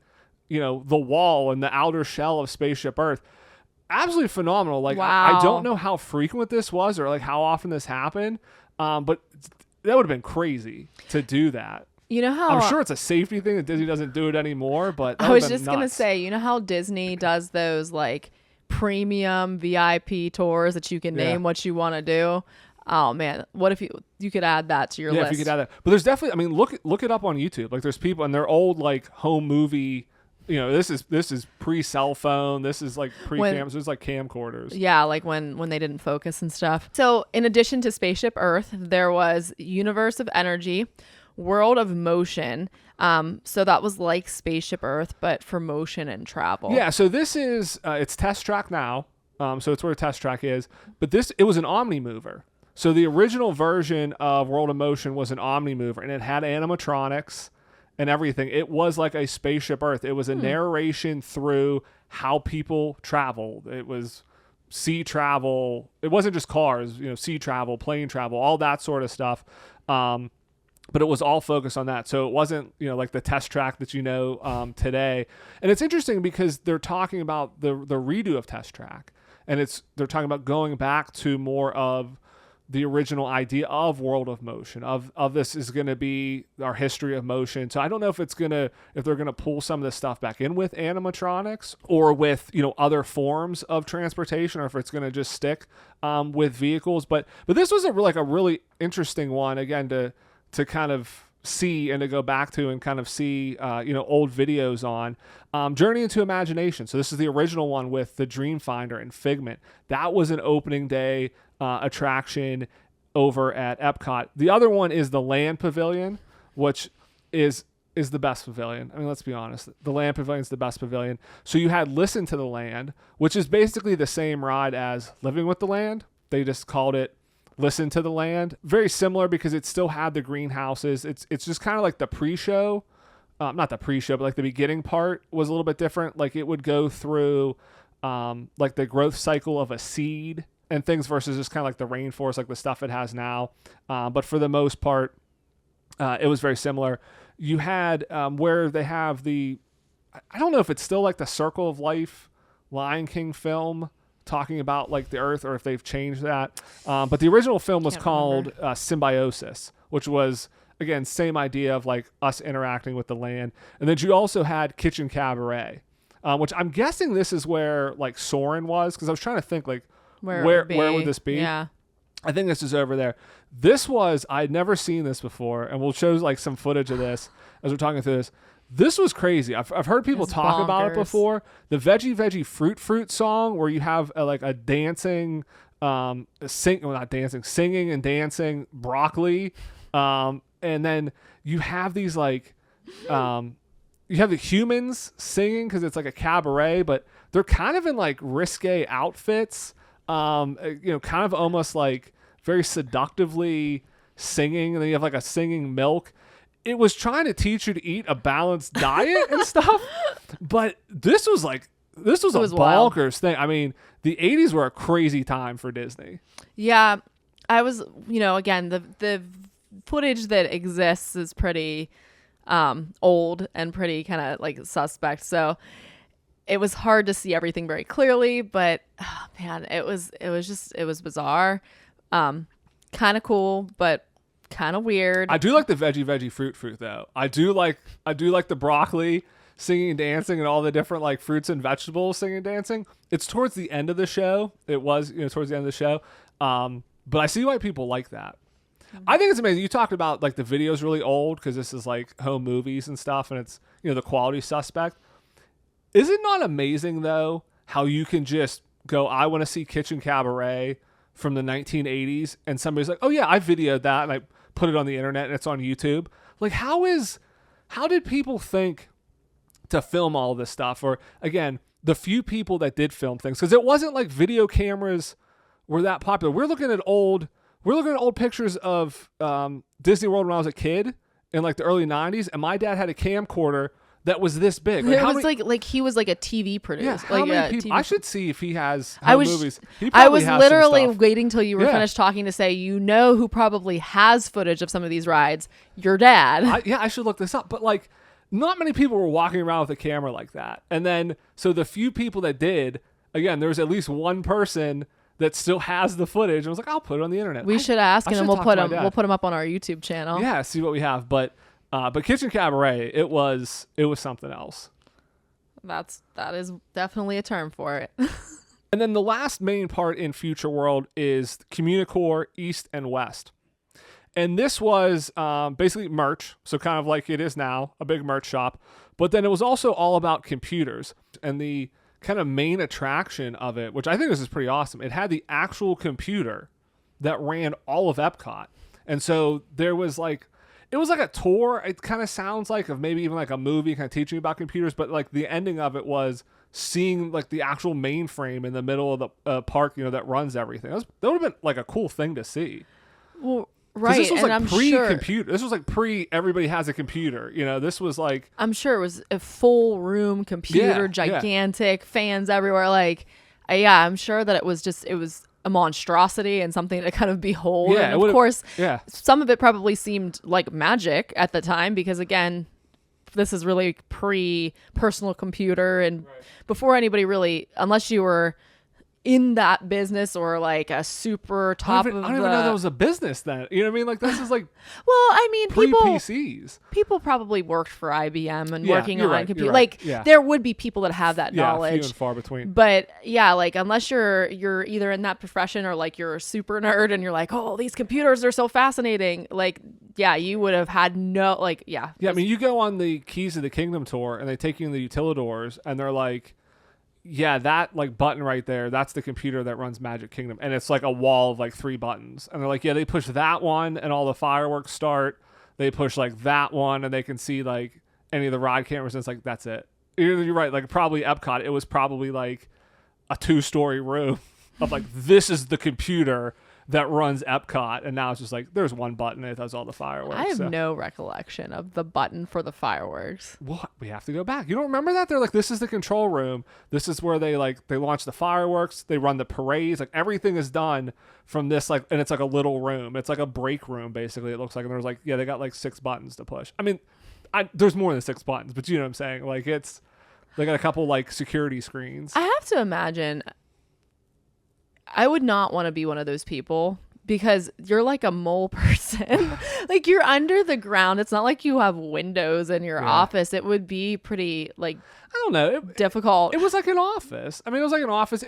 S2: you know, the wall and the outer shell of Spaceship Earth. Absolutely phenomenal. Like,
S1: wow.
S2: I don't know how frequent this was or like how often this happened, but that would have been crazy to do that.
S1: You know how
S2: I'm sure it's a safety thing that Disney doesn't do it anymore, but
S1: I was just gonna say, you know how Disney does those like premium VIP tours that you can name what you want to do. Oh man, what if you could add that to your list?
S2: Yeah, if you could add that. But there's definitely, I mean, look it up on YouTube. Like, there's people and they're old like home movie. You know, this is pre-cell phone. This is like pre-cams. This is like camcorders.
S1: Yeah, like when they didn't focus and stuff. So in addition to Spaceship Earth, there was Universe of Energy, World of Motion. So that was like Spaceship Earth, but for motion and travel.
S2: Yeah, so this is, it's Test Track now. So it's where Test Track is. But it was an Omni Mover. So the original version of World of Motion was an Omni Mover, and it had animatronics and everything. It was like a Spaceship Earth. It was a narration through how people traveled. It was sea travel. It wasn't just cars, you know, sea travel, plane travel, all that sort of stuff. But it was all focused on that. So it wasn't, you know, like the Test Track that you know today. And it's interesting because they're talking about the redo of Test Track. And they're talking about going back to more of the original idea of World of Motion, of this is going to be our history of motion. So I don't know if they're going to pull some of this stuff back in with animatronics or with, you know, other forms of transportation, or if it's going to just stick with vehicles. But this was a really interesting one, again, to kind of see and to go back to and kind of see, you know, old videos on. Journey into Imagination. So this is the original one with the Dreamfinder and Figment. That was an opening day attraction over at EPCOT. The other one is the Land Pavilion, which is is the best pavilion. I mean, let's be honest. The Land Pavilion is the best pavilion. So you had Listen to the Land, which is basically the same ride as Living with the Land. They just called it Listen to the Land. Very similar because it still had the greenhouses. It's just kind of like the pre-show. Not the pre-show, but like the beginning part was a little bit different. Like it would go through like the growth cycle of a seed and things versus just kind of like the rainforest, like the stuff it has now. But for the most part, it was very similar. You had where they have I don't know if it's still like the Circle of Life Lion King film talking about like the earth or if they've changed that. But the original film was called Symbiosis, which was, again, same idea of like us interacting with the land. And then you also had Kitchen Cabaret, which I'm guessing this is where like Soarin' was, because I was trying to think like where would this be?
S1: Yeah.
S2: I think this is over there. This was, I'd never seen this before, and we'll show like some footage of this as we're talking through this. This was crazy. I've heard people talk about it before. The Veggie Fruit song, where you have like a dancing, singing and dancing broccoli, and then you have these like, you have the humans singing because it's like a cabaret, but they're kind of in like risque outfits, kind of almost like very seductively singing, and then you have like a singing milk. It was trying to teach you to eat a balanced diet and stuff, but this was a bonkers wild thing. I mean, the 80s were a crazy time for Disney.
S1: Yeah, I was, again, the footage that exists is pretty old and pretty kind of like suspect. So it was hard to see everything very clearly, but man, it was bizarre. Kind of cool, but kind of weird.
S2: I do like the veggie fruit though. I do like the broccoli singing and dancing and all the different like fruits and vegetables singing and dancing. It's towards the end of the show. It was, towards the end of the show. But I see why people like that. I think it's amazing. You talked about like the video's really old because this is like home movies and stuff, and it's, the quality suspect. Is it not amazing though how you can just go, I want to see Kitchen Cabaret from the 1980s, and somebody's like, oh yeah, I videoed that and I put it on the internet and it's on YouTube. Like how did people think to film all this stuff? Or again, the few people that did film things, because it wasn't like video cameras were that popular. We're looking at old pictures of Disney World when I was a kid in like the early 90s, and my dad had a camcorder that was this big. Like,
S1: it was like he was like a TV producer.
S2: Yeah, how many people? I should see if he has movies.
S1: I was literally waiting till you were finished talking to say, who probably has footage of some of these rides? Your dad.
S2: I should look this up. But like, not many people were walking around with a camera like that. And then, so the few people that did, again, there was at least one person that still has the footage. I was like, I'll put it on the internet.
S1: We should ask, and then we'll put them up on our YouTube channel.
S2: Yeah, see what we have. But Kitchen Cabaret, it was something else.
S1: That is definitely a term for it.
S2: And then the last main part in Future World is Communicore East and West. And this was basically merch, so kind of like it is now, a big merch shop. But then it was also all about computers. And the kind of main attraction of it, which I think this is pretty awesome, it had the actual computer that ran all of EPCOT. And so there was like, it was like a tour, it kind of sounds like, of maybe even like a movie kind of teaching you about computers, but like the ending of it was seeing like the actual mainframe in the middle of the park, that runs everything. That would have been like a cool thing to see.
S1: Well, right.
S2: This was
S1: and
S2: like
S1: I'm
S2: pre-computer. This was like everybody has a computer. This was like,
S1: I'm sure it was a full room computer, gigantic, fans everywhere. Like, I'm sure that it was a monstrosity and something to kind of behold. Yeah, and of course, some of it probably seemed like magic at the time because, again, this is really pre-personal computer and before anybody really, unless you were in that business or like a super top of the... I don't even know
S2: that was a business then. You know what I mean? Like this is like...
S1: Well, I mean,
S2: pre-PCs.
S1: People probably worked for IBM and working on computers.
S2: Right.
S1: Like there would be people that have that knowledge.
S2: Few and far between.
S1: But like unless you're either in that profession or like you're a super nerd and you're like, oh, these computers are so fascinating. Like, you would have had no like,
S2: Yeah, I mean, you go on the Keys of the Kingdom tour and they take you in the utilidors and they're like, yeah, that like button right there, that's the computer that runs Magic Kingdom. And it's like a wall of like 3 buttons. And they're like, they push that one and all the fireworks start. They push like that one and they can see like any of the ride cameras. And it's like, that's it. You're right. Like probably EPCOT, it was probably like a 2-story room of like, this is the computer that runs EPCOT, and now it's just like there's one button and it does all the fireworks.
S1: I have no recollection of the button for the fireworks.
S2: What? We have to go back. You don't remember that? They're like, this is the control room. This is where they launch the fireworks. They run the parades. Like everything is done from this, like, and it's like a little room. It's like a break room basically. It looks like, and there's like, yeah, they got like 6 buttons to push. I mean, there's more than 6 buttons, but you know what I'm saying? Like they got a couple like security screens.
S1: I have to imagine. I would not want to be one of those people because you're like a mole person. Like you're under the ground. It's not like you have windows in your office. It would be pretty like,
S2: I don't know,
S1: difficult.
S2: It was like an office. I mean, it was like an office.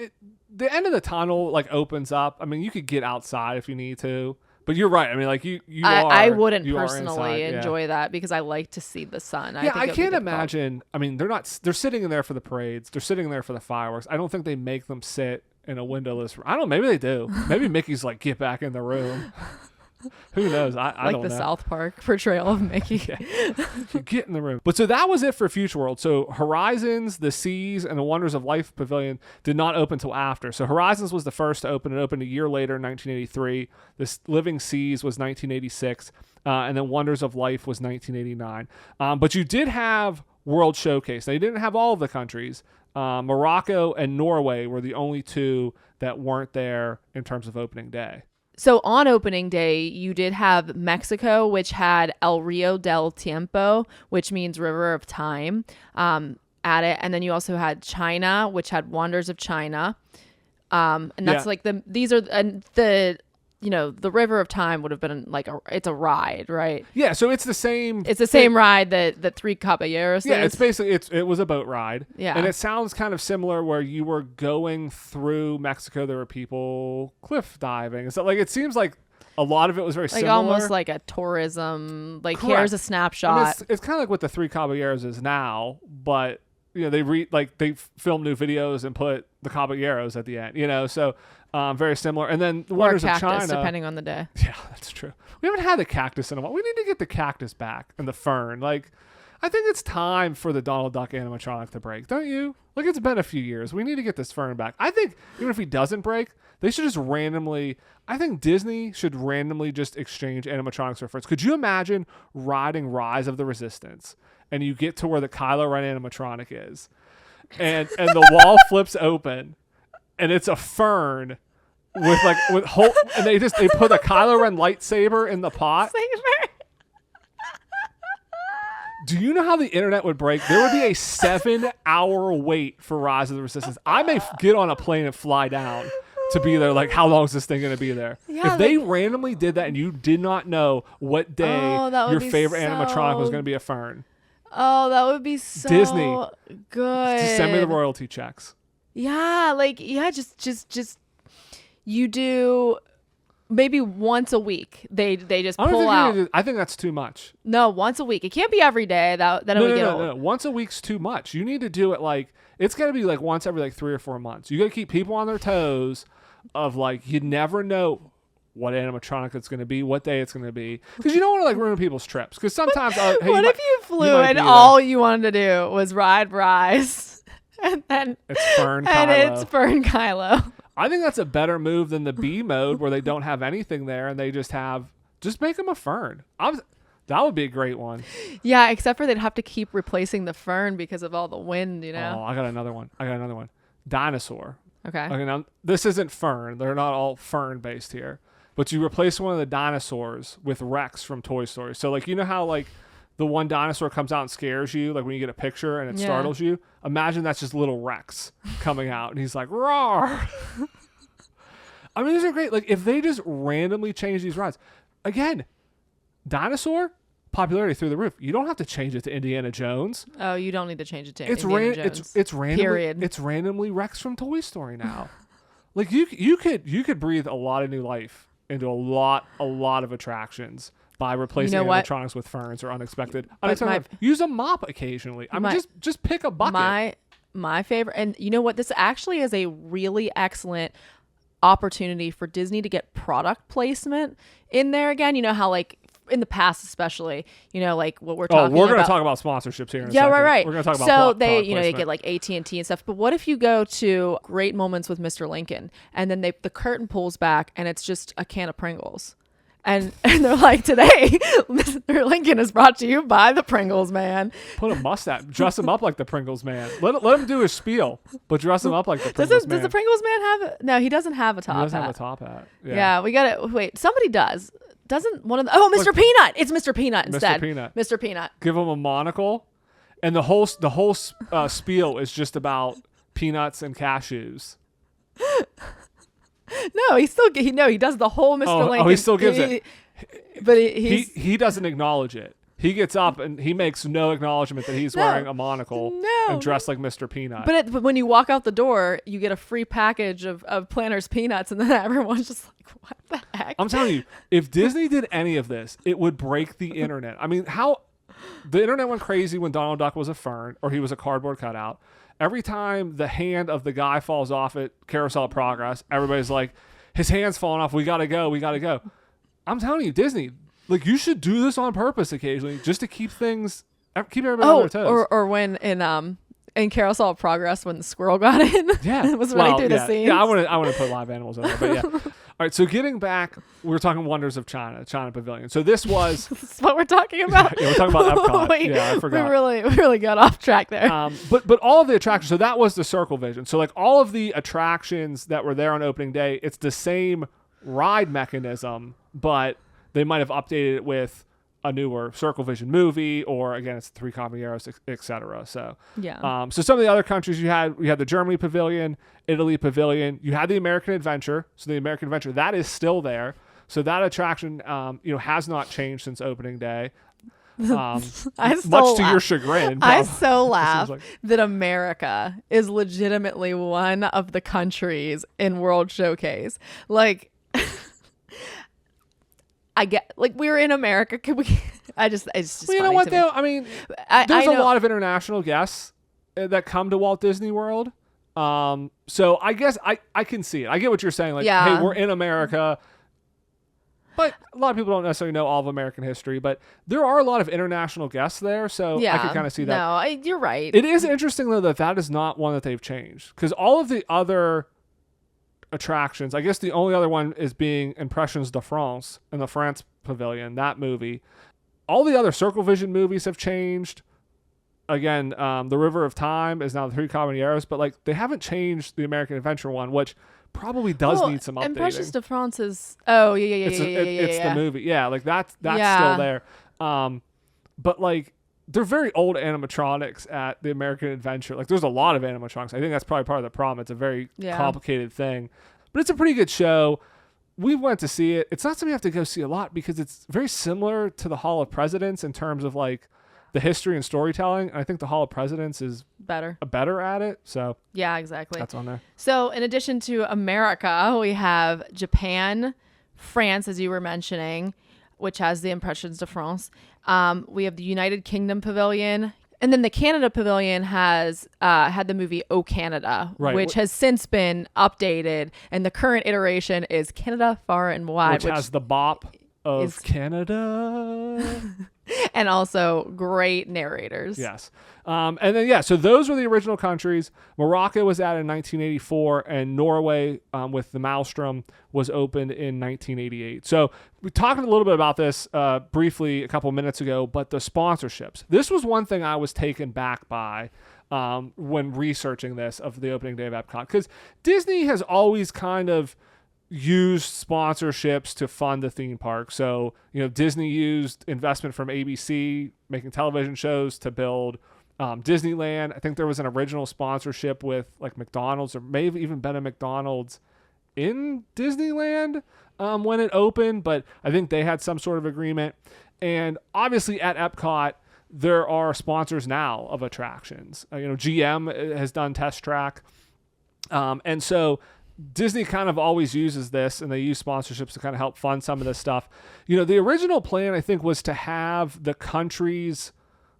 S2: The end of the tunnel like opens up. I mean, you could get outside if you need to. But you're right. I mean, like
S1: I wouldn't personally enjoy that because I like to see the sun.
S2: I can't imagine. I mean, they're sitting in there for the parades. They're sitting there for the fireworks. I don't think they make them sit in a windowless room. I don't know. Maybe they do. Maybe Mickey's like, get back in the room. Who knows? I don't know.
S1: Like the South Park portrayal of Mickey.
S2: Get in the room. But so that was it for Future World. So Horizons, the Seas, and the Wonders of Life Pavilion did not open till after. So Horizons was the first to open. It opened a year later in 1983. The Living Seas was 1986. And then Wonders of Life was 1989. But you did have World Showcase. They didn't have all of the countries. Morocco and Norway were the only 2 that weren't there in terms of opening day.
S1: So on opening day, you did have Mexico, which had El Rio del Tiempo, which means River of Time, at it. And then you also had China, which had Wonders of China. And that's like the River of Time would have been like it's a ride, right?
S2: Yeah, so it's the same.
S1: It's the same ride that the Three Caballeros.
S2: Yeah, it's basically it was a boat ride.
S1: Yeah,
S2: and it sounds kind of similar where you were going through Mexico. There were people cliff diving, so like it seems like a lot of it was very
S1: like
S2: similar,
S1: almost like a tourism. Like
S2: Correct.
S1: Here's a snapshot.
S2: I mean, it's kind of like what the Three Caballeros is now, but they film new videos and put the Caballeros at the end. So. Very similar. And then the Wonders of China.
S1: Depending on the day.
S2: Yeah, that's true. We haven't had the cactus in a while. We need to get the cactus back and the fern. Like, I think it's time for the Donald Duck animatronic to break, don't you? Like, it's been a few years. We need to get this fern back. I think even if he doesn't break, they should just randomly, I think Disney should randomly just exchange animatronics for ferns. Could you imagine riding Rise of the Resistance and you get to where the Kylo Ren animatronic is and the wall flips open and it's a fern with whole, and they put a Kylo Ren lightsaber in the pot. Do you know how the internet would break? There would be a 7-hour wait for Rise of the Resistance. I may get on a plane and fly down to be there. Like, how long is this thing going to be there?
S1: Yeah,
S2: if they randomly did that and you did not know what day your favorite animatronic was going to be a fern.
S1: Oh, that would be so
S2: Disney,
S1: good.
S2: Just send me the royalty checks.
S1: Yeah, just you do maybe once a week. They just pull out.
S2: I think that's too much.
S1: No, once a week. It can't be every day. No.
S2: Once a week's too much. You need to do it like it's got to be like once every like 3 or 4 months. You got to keep people on their toes. Of like you never know what animatronic it's going to be, what day it's going to be, because you don't want to like ruin people's trips. Because sometimes,
S1: what if you flew and all you wanted to do was ride Rise, and then
S2: it's Fern
S1: Kylo.
S2: I think that's a better move than the B mode where they don't have anything there and they just make them a fern. That would be a great one.
S1: Yeah, except for they'd have to keep replacing the fern because of all the wind,
S2: Oh, I got another one. Dinosaur.
S1: Okay.
S2: Now, this isn't fern. They're not all fern based here. But you replace one of the dinosaurs with Rex from Toy Story. So like you know how like the one dinosaur comes out and scares you, like when you get a picture and it startles you. Imagine that's just little Rex coming out, and he's like, "Roar!" I mean, these are great. Like if they just randomly change these rides, again, dinosaur popularity through the roof. You don't have to change it to Indiana Jones.
S1: Oh, you don't need to change it to Indiana Jones.
S2: It's randomly.
S1: Period.
S2: It's randomly Rex from Toy Story now. Like you could breathe a lot of new life into a lot of attractions. By replacing animatronics with ferns or unexpected. Use a mop occasionally. Just pick a bucket.
S1: My favorite, and you know what? This actually is a really excellent opportunity for Disney to get product placement in there again. You know how like in the past, especially, like what we're
S2: Oh,
S1: talking about.
S2: we're going to talk about sponsorships here in a
S1: yeah,
S2: second.
S1: right.
S2: We're going to talk about
S1: so
S2: product
S1: they
S2: placement.
S1: get like AT&T and stuff. But what if you go to Great Moments with Mr. Lincoln, and then the curtain pulls back and it's just a can of Pringles. And they're like, today, Mr. Lincoln is brought to you by the Pringles Man.
S2: Put a mustache. Dress him up like the Pringles Man. Let him do his spiel, but dress him up like the Pringles Man.
S1: Does the Pringles Man have a... No, he doesn't have a top hat.
S2: He doesn't have a top hat.
S1: Yeah, we got to... Wait, somebody does. Doesn't one of the... Oh, Mr. Peanut. It's Mr. Peanut instead. Mr. Peanut.
S2: Give him a monocle. And the whole spiel is just about peanuts and cashews.
S1: No, he does the whole Mr. Lincoln.
S2: Oh, he still gives it.
S1: But
S2: he doesn't acknowledge it. He gets up and he makes no acknowledgement that he's wearing a monocle and dressed like Mr. Peanut.
S1: But when you walk out the door, you get a free package of Planters peanuts, and then everyone's just like, what the heck?
S2: I'm telling you, if Disney did any of this, it would break the internet. I mean, the internet went crazy when Donald Duck was a fern or he was a cardboard cutout. Every time the hand of the guy falls off at Carousel of Progress, everybody's like, his hand's falling off. We got to go. I'm telling you, Disney, like, you should do this on purpose occasionally just to keep everybody on their toes.
S1: Or when in Carousel of Progress, when the squirrel got in,
S2: it
S1: was running through the scene.
S2: Yeah, I want to put live animals in there, but yeah. All right, so getting back, we were talking Wonders of China Pavilion. So this was...
S1: This is what we're talking about?
S2: Yeah, we're talking about Epcot.
S1: Wait,
S2: yeah, I forgot.
S1: We really got off track there.
S2: But all of the attractions, so that was the Circle Vision. So like all of the attractions that were there on opening day, it's the same ride mechanism, but they might have updated it with a newer Circle Vision movie, or again, it's the Three Caballeros, etc. So
S1: yeah.
S2: So some of the other countries we had the Germany Pavilion, Italy Pavilion. You had the American Adventure. So the American Adventure, that is still there. So that attraction, has not changed since opening day. Much to your chagrin.
S1: I so laugh that America is legitimately one of the countries in World Showcase. Like, I get, like, we're in America. Could we? It's just.
S2: Well, you know what though? I mean, there's a lot of international guests that come to Walt Disney World. So I guess I can see it. I get what you're saying. Like, hey, we're in America. But a lot of people don't necessarily know all of American history, but there are a lot of international guests there, so I can kind of see that.
S1: No, you're right.
S2: It is interesting, though, that is not one that they've changed. Because all of the other attractions, I guess the only other one is being Impressions de France in the France Pavilion, that movie. All the other Circle Vision movies have changed. Again, The River of Time is now the Three Caballeros, but like they haven't changed the American Adventure one, which probably does need some updating.
S1: Impressions de France is... Oh, yeah.
S2: It's the movie. Yeah, like that's still there. But like they're very old animatronics at the American Adventure. Like there's a lot of animatronics. I think that's probably part of the problem. It's a very complicated thing. But it's a pretty good show. We went to see it. It's not something you have to go see a lot because it's very similar to the Hall of Presidents in terms of like the history and storytelling. And I think the Hall of Presidents is better at it. So
S1: yeah, exactly.
S2: That's on there.
S1: So in addition to America, we have Japan, France, as you were mentioning, which has the Impressions de France. We have the United Kingdom Pavilion. And then the Canada Pavilion has had the movie Oh Canada, which has since been updated. And the current iteration is Canada Far and Wide.
S2: Which has the bop of Canada.
S1: And also great narrators.
S2: Yes. And then, so those were the original countries. Morocco was added in 1984, and Norway with the Maelstrom was opened in 1988. So we talked a little bit about this briefly a couple minutes ago, but the sponsorships. This was one thing I was taken back by when researching this of the opening day of Epcot, because Disney has always kind of used sponsorships to fund the theme park. So, Disney used investment from ABC making television shows to build Disneyland. I think there was an original sponsorship with like McDonald's, or may have even been a McDonald's in Disneyland when it opened, but I think they had some sort of agreement. And obviously at Epcot, there are sponsors now of attractions. GM has done Test Track. And so Disney kind of always uses this, and they use sponsorships to kind of help fund some of this stuff. The original plan, I think, was to have the countries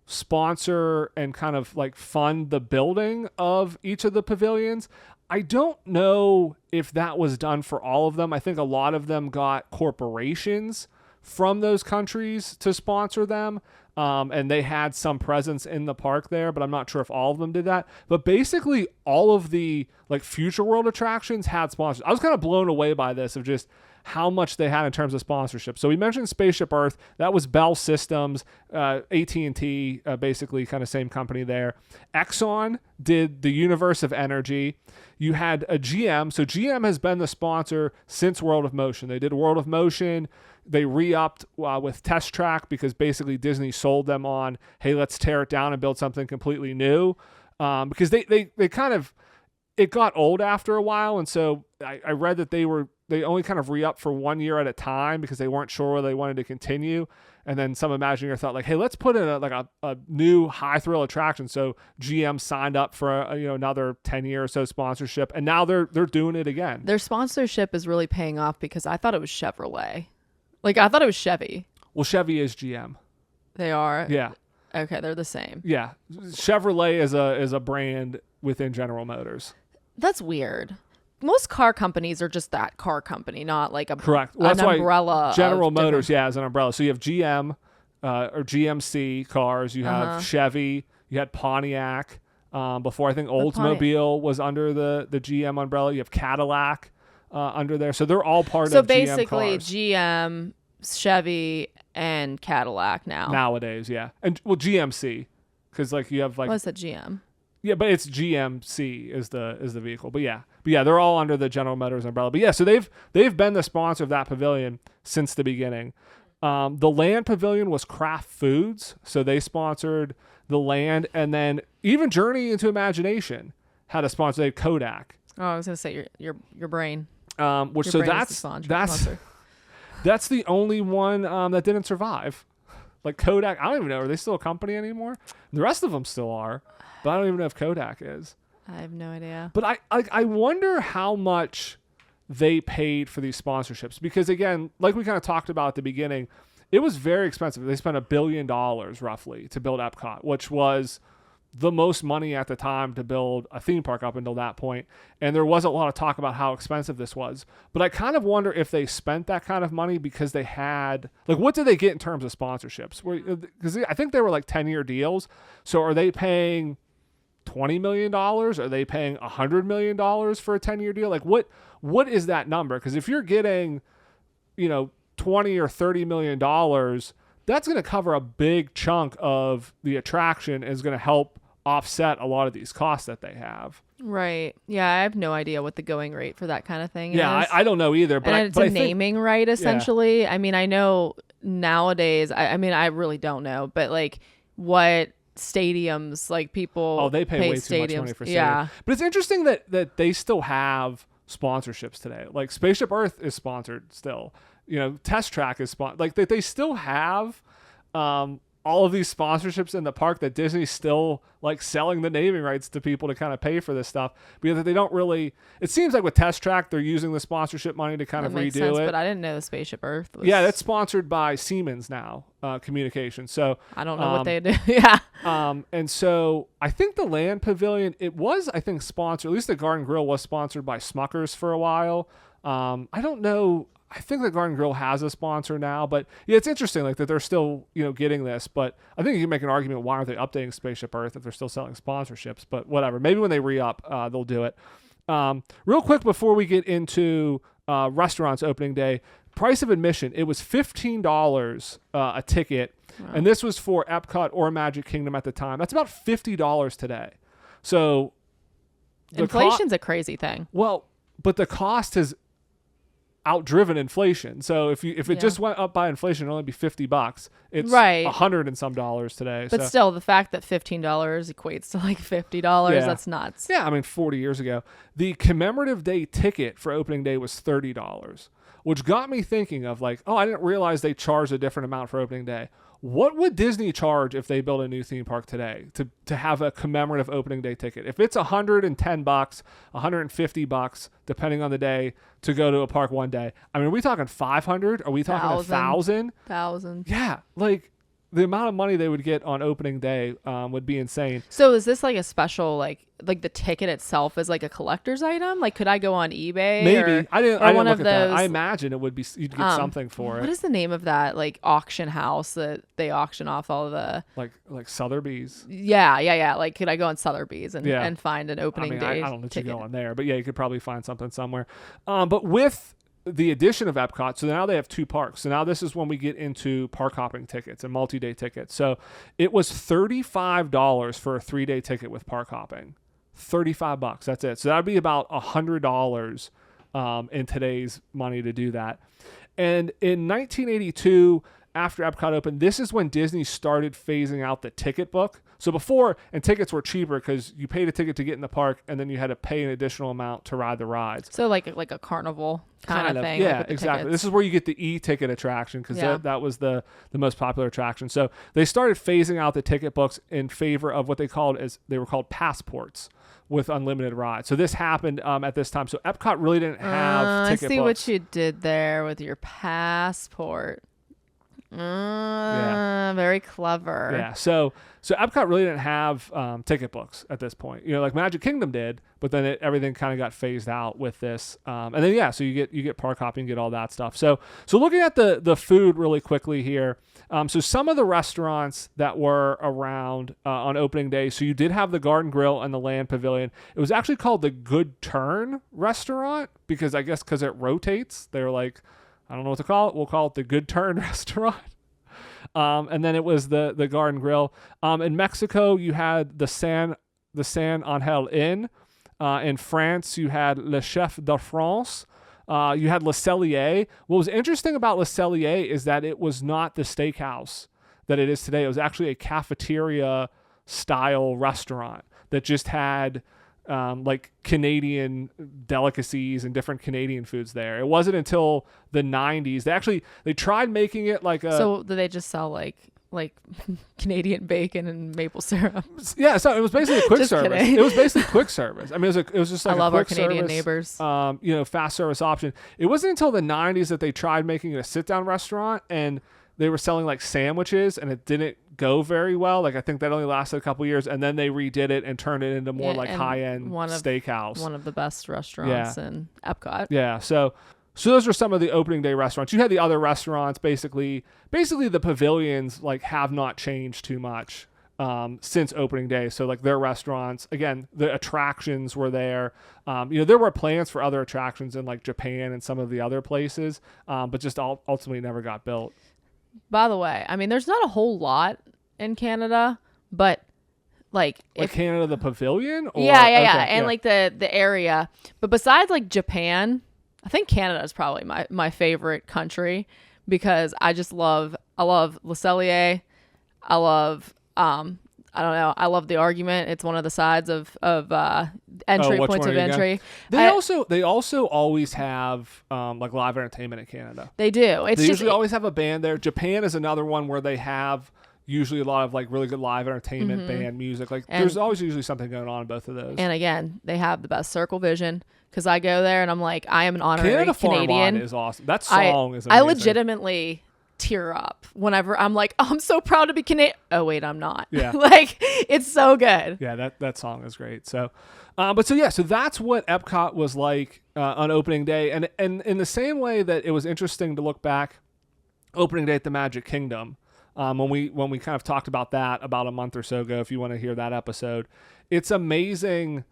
S2: sponsor and kind of like fund the building of each of the pavilions. I don't know if that was done for all of them. I think a lot of them got corporations from those countries to sponsor them. And they had some presence in the park there, but I'm not sure if all of them did that. But basically all of the like Future World attractions had sponsors. I was kind of blown away by this, of just how much they had in terms of sponsorship. So we mentioned Spaceship Earth. That was Bell Systems, AT&T, basically kind of same company there. Exxon did the Universe of Energy. You had a GM. So GM has been the sponsor since World of Motion. They did World of Motion. They re-upped with Test Track because basically Disney sold them on, hey, let's tear it down and build something completely new. Because they kind of, it got old after a while. And so I read that they only kind of re-upped for 1 year at a time because they weren't sure whether they wanted to continue. And then some Imagineer thought like, hey, let's put in a new high thrill attraction. So GM signed up for another 10 year or so sponsorship. And now they're doing it again.
S1: Their sponsorship is really paying off because I thought it was Chevrolet. Like, I thought it was Chevy.
S2: Well, Chevy is GM.
S1: They are?
S2: Yeah.
S1: Okay, they're the same.
S2: Yeah. Chevrolet is a brand within General Motors.
S1: That's weird. Most car companies are just that car company, not like a
S2: correct. Well,
S1: an
S2: that's
S1: umbrella.
S2: Why General Motors, is an umbrella. So you have GM or GMC cars. You have Chevy. You had Pontiac. Before I think Oldsmobile was under the GM umbrella. You have Cadillac under there. So they're all part of GM cars. So
S1: basically GM, Chevy, and Cadillac now.
S2: Nowadays, yeah. And well, GMC. Because like you have like...
S1: What's that GM?
S2: Yeah, but it's GMC is the vehicle. But yeah, they're all under the General Motors umbrella. But yeah, so they've been the sponsor of that pavilion since the beginning. The land pavilion was Kraft Foods, so they sponsored the land, and then even Journey into Imagination had a sponsor. They had Kodak.
S1: Oh, I was gonna say your brain.
S2: Which
S1: your
S2: so
S1: brain
S2: that's the only one that didn't survive. Like Kodak, I don't even know. Are they still a company anymore? The rest of them still are. But I don't even know if Kodak is.
S1: I have no idea.
S2: But I wonder how much they paid for these sponsorships. Because, again, like we kind of talked about at the beginning, it was very expensive. They spent $1 billion, roughly, to build Epcot, which was the most money at the time to build a theme park up until that point. And there wasn't a lot of talk about how expensive this was. But I kind of wonder if they spent that kind of money because they had... Like, what did they get in terms of sponsorships? Because I think they were like 10-year deals. So are they paying... $20 million? Are they paying $100 million for a 10-year deal? Like what is that number? Because if you're getting, $20 or $30 million, that's going to cover a big chunk of the attraction and is going to help offset a lot of these costs that they have.
S1: Right. Yeah, I have no idea what the going rate for that kind of thing is.
S2: Yeah, I don't know either. But
S1: it's a naming right, essentially. Yeah. I mean, I know nowadays, I mean, I really don't know, but like what stadiums, like people
S2: they pay way
S1: stadiums.
S2: Too much money for stadiums.
S1: Yeah,
S2: but it's interesting that they still have sponsorships today. Like Spaceship Earth is sponsored still. Test Track is sponsored. Like they still have all of these sponsorships in the park that Disney's still like selling the naming rights to people to kind of pay for this stuff, because they don't really... It seems like with Test Track, they're using the sponsorship money to kind of redo
S1: sense,
S2: it.
S1: But I didn't know Spaceship Earth was...
S2: Yeah, that's sponsored by Siemens now, Communications. So
S1: I don't know what they do. Yeah.
S2: And so I think the Land Pavilion, it was, I think, sponsored, at least the Garden Grill was sponsored by Smuckers for a while. I don't know... I think the Garden Grill has a sponsor now, but yeah, it's interesting like that they're still, getting this, but I think you can make an argument, why aren't they updating Spaceship Earth if they're still selling sponsorships? But whatever, maybe when they re-up, they'll do it. Real quick before we get into restaurants opening day, price of admission, it was $15 a ticket, wow. And this was for Epcot or Magic Kingdom at the time. That's about $50 today. So
S1: inflation's a crazy thing.
S2: Well, but the cost has outdriven inflation. So if it just went up by inflation, it'd only be $50. It's right. $100 and some dollars today.
S1: But still, the fact that $15 equates to like $50, that's nuts.
S2: Yeah, I mean, 40 years ago, the commemorative day ticket for opening day was $30, which got me thinking of like, I didn't realize they charged a different amount for opening day. What would Disney charge if they built a new theme park today to have a commemorative opening day ticket? If it's $110, $150, depending on the day, to go to a park one day. I mean, are we talking 500? Are we talking 1,000?
S1: 1,000.
S2: Yeah, like the amount of money they would get on opening day would be insane.
S1: So is this like a special like the ticket itself is like a collector's item? Like could I go on eBay?
S2: Maybe I didn't look at that.
S1: Those,
S2: I imagine it would be you'd get something for it.
S1: What is the name of that like auction house that they auction off all the
S2: like Sotheby's?
S1: Yeah. Like could I go on Sotheby's and find an opening day?
S2: I don't know if you
S1: ticket?
S2: go on there, but yeah, you could probably find something somewhere. But with the addition of Epcot, so now they have 2 parks. So now this is when we get into park hopping tickets and multi-day tickets. So it was $35 for a 3-day ticket with park hopping. $35. That's it. So that'd be about $100 in today's money to do that. And in 1982, after Epcot opened, this is when Disney started phasing out the ticket book. So before, and tickets were cheaper because you paid a ticket to get in the park, and then you had to pay an additional amount to ride the rides.
S1: So like a carnival kind of thing.
S2: Yeah,
S1: like
S2: exactly.
S1: Tickets.
S2: This is where you get the e-ticket attraction because that was the most popular attraction. So they started phasing out the ticket books in favor of what they were called passports with unlimited rides. So this happened at this time. So Epcot really didn't have ticket books.
S1: I see what you did there with your passport. Very clever.
S2: Yeah. So Epcot really didn't have ticket books at this point. You know, like Magic Kingdom did, but then everything kind of got phased out with this. And then so you get park hopping, get all that stuff. So looking at the food really quickly here. So some of the restaurants that were around on opening day. So you did have the Garden Grill and the Land Pavilion. It was actually called the Good Turn restaurant because it rotates. They were like, I don't know what to call it. We'll call it the Good Turn restaurant. And then it was the Garden Grill. In Mexico, you had the San Angel Inn. In France, you had Le Chef de France. You had Le Cellier. What was interesting about Le Cellier is that it was not the steakhouse that it is today. It was actually a cafeteria style restaurant that just had like Canadian delicacies and different Canadian foods there. It wasn't until the 90s. They tried making it like a...
S1: So did they just sell like Canadian bacon and maple syrup?
S2: Yeah, so it was basically a quick service.
S1: Kidding.
S2: It was basically quick service. I mean, it was just like
S1: I love
S2: a
S1: our
S2: quick
S1: Canadian
S2: service,
S1: neighbors.
S2: Fast service option. It wasn't until the 90s that they tried making it a sit-down restaurant, and they were selling like sandwiches, and it didn't go very well. Like I think that only lasted a couple years, and then they redid it and turned it into more like high-end steakhouse.
S1: One of the best restaurants in Epcot.
S2: Yeah, so those were some of the opening day restaurants. You had the other restaurants, basically the pavilions like have not changed too much since opening day. So like their restaurants, again, the attractions were there. There were plans for other attractions in like Japan and some of the other places, but just ultimately never got built.
S1: By the way, I mean, there's not a whole lot in Canada, but like
S2: Canada, the pavilion? Or,
S1: yeah. And like the area. But besides like Japan, I think Canada is probably my favorite country because I love Le Cellier. I love, I don't know. I love the argument. It's one of the sides of entry points of entry.
S2: They also always have like live entertainment in Canada.
S1: They do.
S2: They usually always have a band there. Japan is another one where they have usually a lot of like really good live entertainment, band music. Like there's always usually something going on in both of those.
S1: And again, they have the best circle vision because I go there and I'm like, I am an honorary Canadian.
S2: Canada is awesome. That song is amazing.
S1: I legitimately tear up whenever I'm like, oh, I'm so proud to be Canadian. Oh wait, I'm not.
S2: Yeah.
S1: Like it's so good.
S2: Yeah, that song is great. So so that's what Epcot was like on opening day, and in the same way that it was interesting to look back opening day at the Magic Kingdom, when we kind of talked about that about a month or so ago. If you want to hear that episode, it's amazing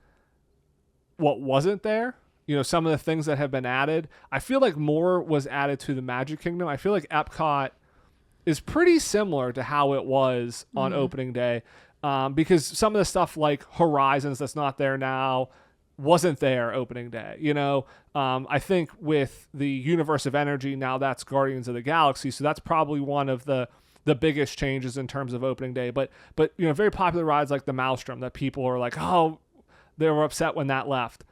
S2: what wasn't there. Some of the things that have been added. I feel like more was added to the Magic Kingdom. I feel like Epcot is pretty similar to how it was on opening day, because some of the stuff like Horizons that's not there now wasn't there opening day. I think with the Universe of Energy, now that's Guardians of the Galaxy, so that's probably one of the biggest changes in terms of opening day. But very popular rides like the Maelstrom that people are like, oh, they were upset when that left.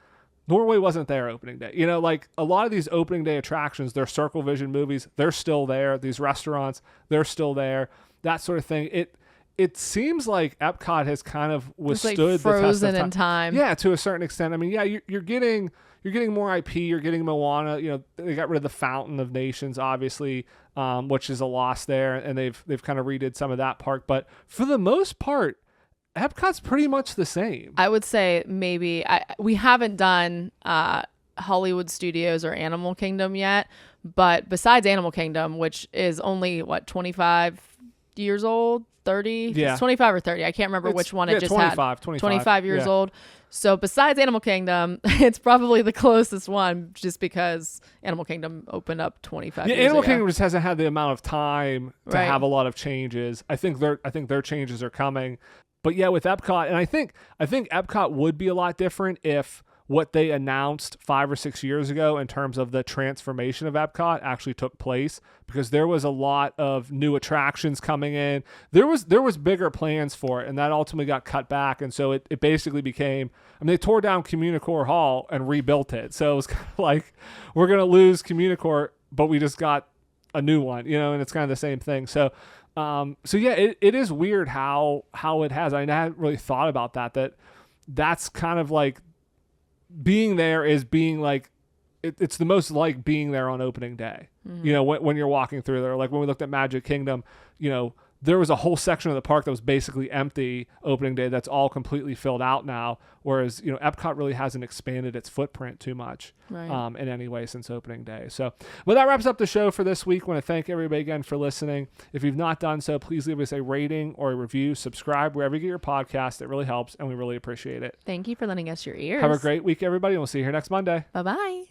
S2: Norway wasn't there opening day. Like a lot of these opening day attractions, their Circle Vision movies, they're still there. These restaurants, they're still there. That sort of thing. It seems like Epcot has kind of withstood
S1: it's like frozen
S2: the test of
S1: in time.
S2: Yeah, to a certain extent. I mean, yeah, you're getting you're getting more IP. You're getting Moana. You know, they got rid of the Fountain of Nations, obviously, which is a loss there, and they've kind of redid some of that park. But for the most part, Epcot's pretty much the same.
S1: I would say maybe we haven't done Hollywood Studios or Animal Kingdom yet, but besides Animal Kingdom, which is only 25 years old, 30,
S2: Yeah.
S1: It's 25 or 30. I can't remember which one it just
S2: 25,
S1: had.
S2: 25
S1: years
S2: yeah.
S1: old. So besides Animal Kingdom, it's probably the closest one, just because Animal Kingdom opened up 25 years
S2: Animal
S1: ago.
S2: Kingdom just hasn't had the amount of time to
S1: Right.
S2: have a lot of changes. I think their changes are coming. But yeah, with Epcot, and I think Epcot would be a lot different if what they announced 5 or 6 years ago in terms of the transformation of Epcot actually took place, because there was a lot of new attractions coming in. There was bigger plans for it, and that ultimately got cut back. And so it basically became, I mean, they tore down Communicore Hall and rebuilt it. So it was kind of like, we're going to lose Communicore, but we just got a new one, you know, and it's kind of the same thing. So yeah, it is weird how it has. I hadn't really thought about that's kind of like, being there is being like, it's the most like being there on opening day. Mm-hmm. You know, when you're walking through there, like when we looked at Magic Kingdom, you know, there was a whole section of the park that was basically empty opening day that's all completely filled out now. Whereas, you know, Epcot really hasn't expanded its footprint too much in any way since opening day. So, well, that wraps up the show for this week. I want to thank everybody again for listening. If you've not done so, please leave us a rating or a review. Subscribe wherever you get your podcast. It really helps, and we really appreciate it.
S1: Thank you for lending us your ears.
S2: Have a great week, everybody, and we'll see you here next Monday.
S1: Bye-bye.